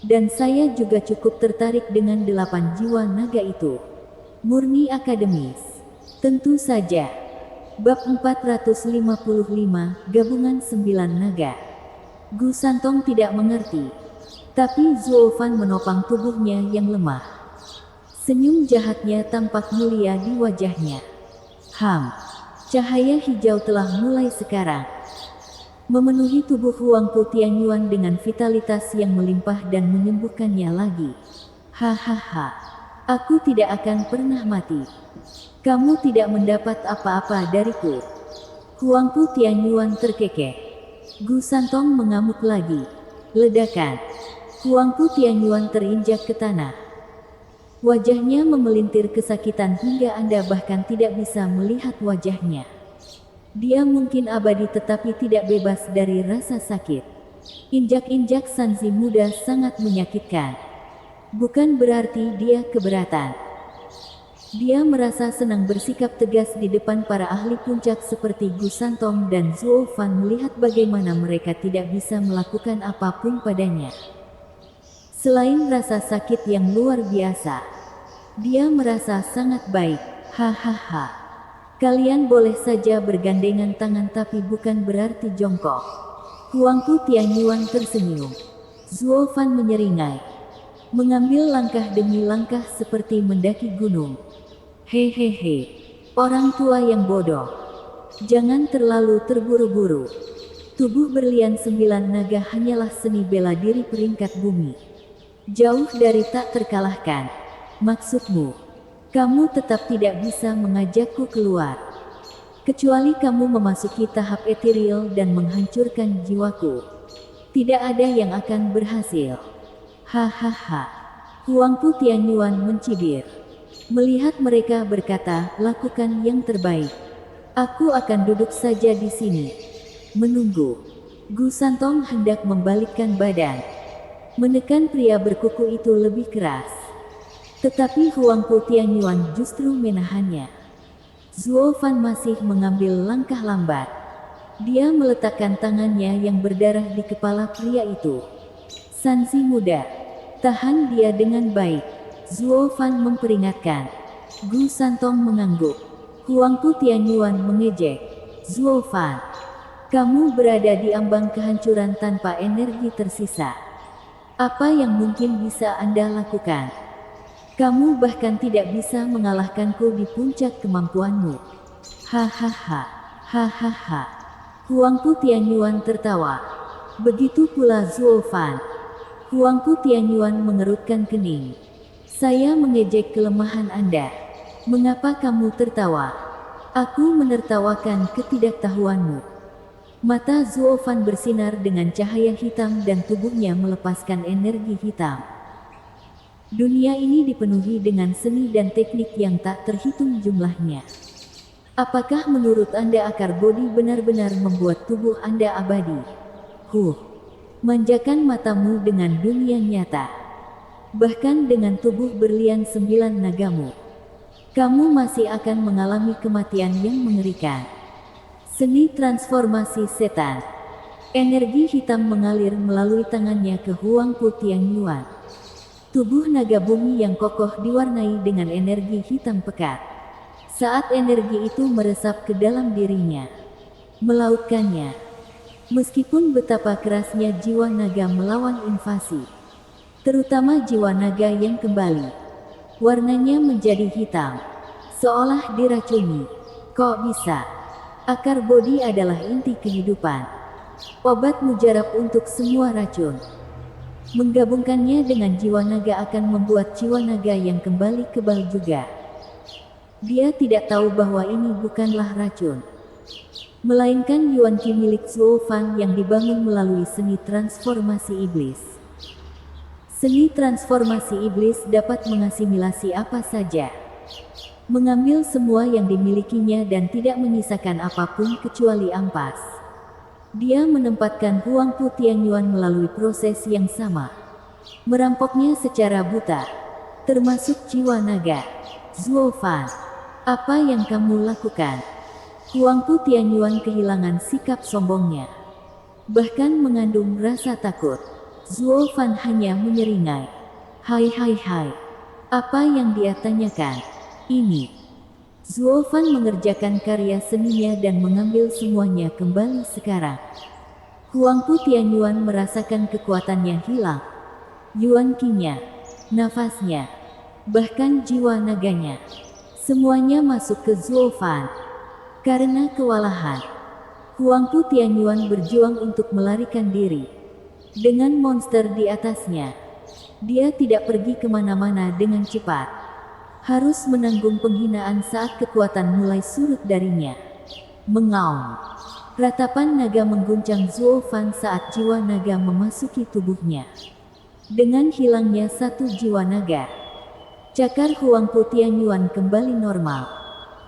Dan saya juga cukup tertarik dengan 8 jiwa naga itu. Murni akademis. Tentu saja. Bab 455, Gabungan 9 Naga. Gu Santong tidak mengerti. Tapi Zuo Fan menopang tubuhnya yang lemah. Senyum jahatnya tampak mulia di wajahnya. Cahaya hijau telah mulai sekarang. Memenuhi tubuh Huangpu Tianyuan dengan vitalitas yang melimpah dan menyembuhkannya lagi. Hahaha. Aku tidak akan pernah mati. Kamu tidak mendapat apa-apa dariku. Huangpu Tianyuan terkekeh. Gu Santong mengamuk lagi. Ledakan. Huangpu Tianyuan terinjak ke tanah. Wajahnya memelintir kesakitan hingga Anda bahkan tidak bisa melihat wajahnya. Dia mungkin abadi tetapi tidak bebas dari rasa sakit. Injak-injak Sanzi muda sangat menyakitkan. Bukan berarti dia keberatan. Dia merasa senang bersikap tegas di depan para ahli puncak seperti Gu Santong dan Zuo Fan melihat bagaimana mereka tidak bisa melakukan apapun padanya. Selain rasa sakit yang luar biasa, dia merasa sangat baik. Hahaha. Kalian boleh saja bergandengan tangan tapi bukan berarti jongkok. Huangpu Tianyuan tersenyum. Zuo Fan menyeringai. Mengambil langkah demi langkah seperti mendaki gunung. Hehehe. Orang tua yang bodoh. Jangan terlalu terburu-buru. Tubuh berlian 9 naga hanyalah seni bela diri peringkat bumi. Jauh dari tak terkalahkan. Maksudmu, kamu tetap tidak bisa mengajakku keluar. Kecuali kamu memasuki tahap ethereal dan menghancurkan jiwaku. Tidak ada yang akan berhasil. Hahaha. Huangpu Tianyuan mencibir. Melihat mereka berkata, lakukan yang terbaik. Aku akan duduk saja di sini. Menunggu. Gu Santong hendak membalikkan badan. Menekan pria berkuku itu lebih keras. Tetapi Huangpu Tianyuan justru menahannya. Zuo Fan masih mengambil langkah lambat. Dia meletakkan tangannya yang berdarah di kepala pria itu. Sanzi muda, tahan dia dengan baik. Zuo Fan memperingatkan. Gu Santong mengangguk. Huangpu Tianyuan mengejek. Zuo Fan, kamu berada di ambang kehancuran tanpa energi tersisa. Apa yang mungkin bisa Anda lakukan? Kamu bahkan tidak bisa mengalahkanku di puncak kemampuanmu. Hahaha, hahaha. Huangpu Tianyuan tertawa. Begitu pula Zuo Fan. Huangpu Tianyuan mengerutkan kening. Saya mengejek kelemahan Anda. Mengapa kamu tertawa? Aku menertawakan ketidaktahuanmu. Mata Zuo Fan bersinar dengan cahaya hitam dan tubuhnya melepaskan energi hitam. Dunia ini dipenuhi dengan seni dan teknik yang tak terhitung jumlahnya. Apakah menurut Anda akar bodi benar-benar membuat tubuh Anda abadi? Manjakan matamu dengan dunia nyata. Bahkan dengan tubuh berlian 9 nagamu, kamu masih akan mengalami kematian yang mengerikan. Seni transformasi setan. Energi hitam mengalir melalui tangannya ke Huangpu Tianyuan. Tubuh naga bumi yang kokoh diwarnai dengan energi hitam pekat. Saat energi itu meresap ke dalam dirinya, melautkannya. Meskipun betapa kerasnya jiwa naga melawan invasi, terutama jiwa naga yang kembali, warnanya menjadi hitam, seolah diracuni. Kok bisa? Akar bodi adalah inti kehidupan. Obat mujarab untuk semua racun. Menggabungkannya dengan jiwa naga akan membuat jiwa naga yang kembali kebal juga. Dia tidak tahu bahwa ini bukanlah racun, melainkan Yuan Qi milik Zuo Fan yang dibangun melalui seni transformasi iblis. Seni transformasi iblis dapat mengasimilasi apa saja, mengambil semua yang dimilikinya dan tidak menyisakan apapun kecuali ampas. Dia menempatkan Huangpu Tianyuan melalui proses yang sama, merampoknya secara buta, termasuk jiwa naga. Zuo Fan, apa yang kamu lakukan? Huangpu Tianyuan kehilangan sikap sombongnya, bahkan mengandung rasa takut. Zuo Fan hanya menyeringai. Hai. Apa yang dia tanyakan? Ini. Zuo Fan mengerjakan karya seninya dan mengambil semuanya kembali sekarang. Huangpu Tianyuan merasakan kekuatannya hilang. Yuan Qi-nya, nafasnya, bahkan jiwa naganya. Semuanya masuk ke Zuo Fan. Karena kewalahan, Huangpu Tianyuan berjuang untuk melarikan diri. Dengan monster di atasnya, dia tidak pergi kemana-mana dengan cepat. Harus menanggung penghinaan saat kekuatan mulai surut darinya. Mengaum. Ratapan naga mengguncang Zuo Fan saat jiwa naga memasuki tubuhnya. Dengan hilangnya satu jiwa naga, cakar Huangpu Tianyuan kembali normal.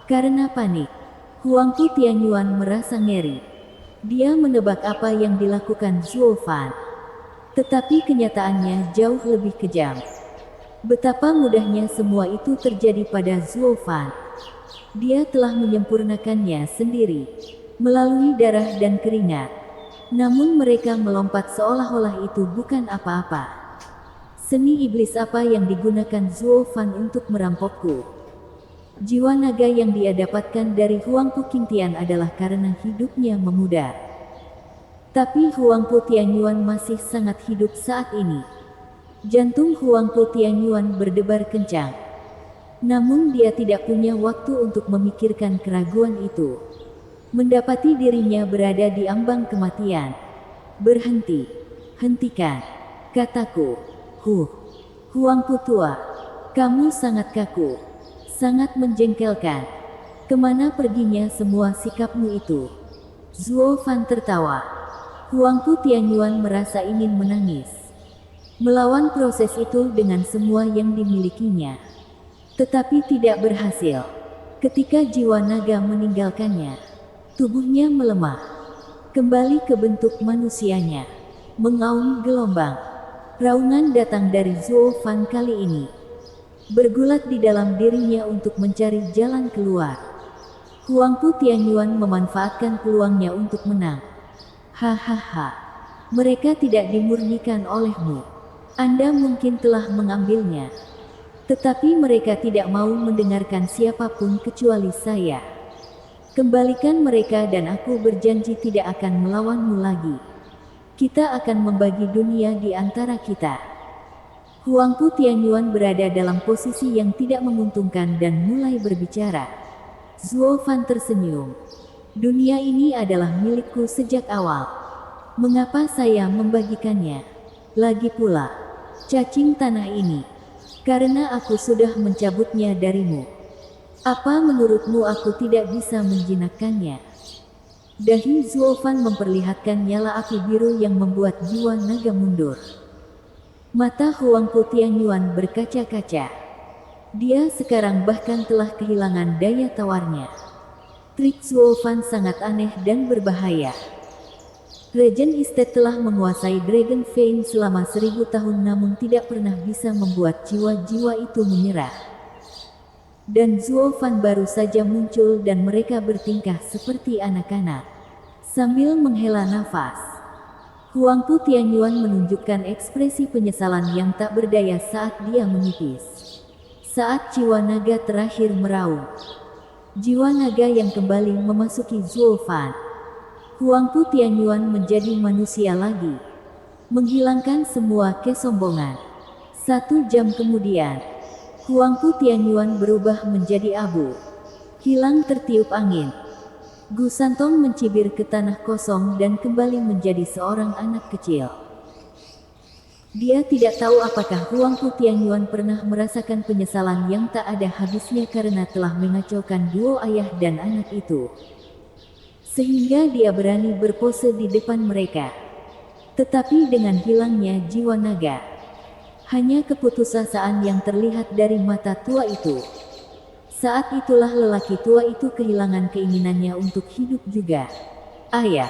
Karena panik, Huangpu Tianyuan merasa ngeri. Dia menebak apa yang dilakukan Zuo Fan, tetapi kenyataannya jauh lebih kejam. Betapa mudahnya semua itu terjadi pada Zuo Fan. Dia telah menyempurnakannya sendiri, melalui darah dan keringat. Namun mereka melompat seolah-olah itu bukan apa-apa. Seni iblis apa yang digunakan Zuo Fan untuk merampokku? Jiwa naga yang dia dapatkan dari Huangpu Qingtian adalah karena hidupnya memudar. Tapi Huangpu Tianyuan masih sangat hidup saat ini. Jantung Huangpu Tianyuan berdebar kencang. Namun dia tidak punya waktu untuk memikirkan keraguan itu. Mendapati dirinya berada di ambang kematian. Berhenti. Hentikan. Kataku. Huangpu tua. Kamu sangat kaku. Sangat menjengkelkan. Kemana perginya semua sikapmu itu? Zuo Fan tertawa. Huangpu Tianyuan merasa ingin menangis. Melawan proses itu dengan semua yang dimilikinya. Tetapi tidak berhasil. Ketika jiwa naga meninggalkannya, tubuhnya melemah. Kembali ke bentuk manusianya. Mengaum gelombang. Raungan datang dari Zuo Fan kali ini. Bergulat di dalam dirinya untuk mencari jalan keluar. Huangpu Tianyuan memanfaatkan peluangnya untuk menang. Hahaha. Mereka tidak dimurnikan olehmu. Anda mungkin telah mengambilnya. Tetapi mereka tidak mau mendengarkan siapapun kecuali saya. Kembalikan mereka dan aku berjanji tidak akan melawanmu lagi. Kita akan membagi dunia di antara kita. Huangpu Tianyuan berada dalam posisi yang tidak menguntungkan dan mulai berbicara. Zuo Fan tersenyum. Dunia ini adalah milikku sejak awal. Mengapa saya membagikannya? Lagi pula, cacing tanah ini. Karena aku sudah mencabutnya darimu. Apa menurutmu aku tidak bisa menjinakkannya? Dahi Zuo Fan memperlihatkan nyala api biru yang membuat jiwa naga mundur. Mata Huangpu Tianyuan berkaca-kaca. Dia sekarang bahkan telah kehilangan daya tawarnya. Trik Zuo Fan sangat aneh dan berbahaya. Regen Estate telah menguasai Dragon Vein selama 1000 tahun namun tidak pernah bisa membuat jiwa-jiwa itu menyerah. Dan Zuo Fan baru saja muncul dan mereka bertingkah seperti anak-anak. Sambil menghela nafas, Huangpu Tianyuan menunjukkan ekspresi penyesalan yang tak berdaya saat dia menipis. Saat jiwa naga terakhir meraung. Jiwa naga yang kembali memasuki Zuo Fan. Huangpu Tianyuan menjadi manusia lagi. Menghilangkan semua kesombongan. 1 jam kemudian, Huangpu Tianyuan berubah menjadi abu. Hilang tertiup angin. Gu Santong mencibir ke tanah kosong dan kembali menjadi seorang anak kecil. Dia tidak tahu apakah Huangpu Tianyuan pernah merasakan penyesalan yang tak ada habisnya karena telah mengacaukan duo ayah dan anak itu. Sehingga dia berani berpose di depan mereka. Tetapi dengan hilangnya jiwa naga, hanya keputusasaan yang terlihat dari mata tua itu. Saat itulah lelaki tua itu kehilangan keinginannya untuk hidup juga. Ayah,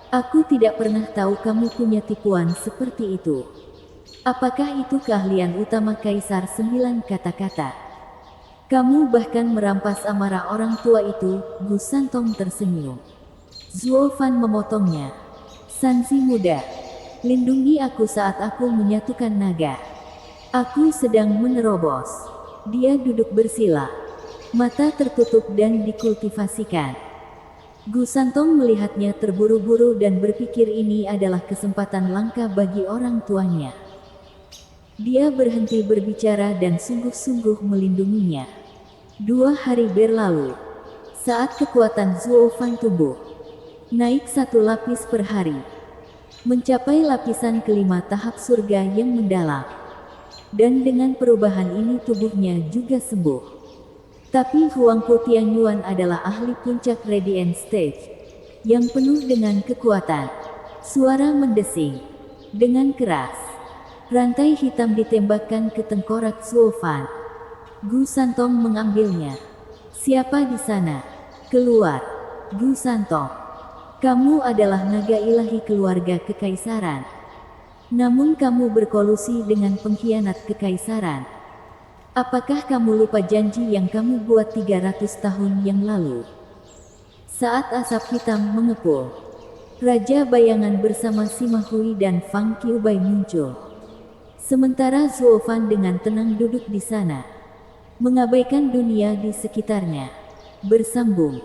aku tidak pernah tahu kamu punya tipuan seperti itu. Apakah itu keahlian utama Kaisar 9 kata-kata? Kamu bahkan merampas amarah orang tua itu. Gu Santong tersenyum. Zuo Fan memotongnya. Sanzi muda, lindungi aku saat aku menyatukan naga. Aku sedang menerobos. Dia duduk bersila. Mata tertutup dan dikultivasikan. Gu Santong melihatnya terburu-buru dan berpikir ini adalah kesempatan langka bagi orang tuanya. Dia berhenti berbicara dan sungguh-sungguh melindunginya. 2 hari berlalu. Saat kekuatan Zuo Fan tumbuh, naik 1 lapis per hari. Mencapai lapisan kelima tahap surga yang mendalam. Dan dengan perubahan ini tubuhnya juga sembuh. Tapi Huangpu Tianyuan adalah ahli puncak Radiant Stage, yang penuh dengan kekuatan. Suara mendesing. Dengan keras, rantai hitam ditembakkan ke tengkorak Zuo Fan. Gu Santong mengambilnya. Siapa di sana? Keluar. Gu Santong. Kamu adalah naga ilahi keluarga kekaisaran. Namun kamu berkolusi dengan pengkhianat kekaisaran. Apakah kamu lupa janji yang kamu buat 300 tahun yang lalu? Saat asap hitam mengepul, Raja Bayangan bersama Sima Hui dan Fang Qiubai muncul. Sementara Zuo Fan dengan tenang duduk di sana, mengabaikan dunia di sekitarnya. Bersambung.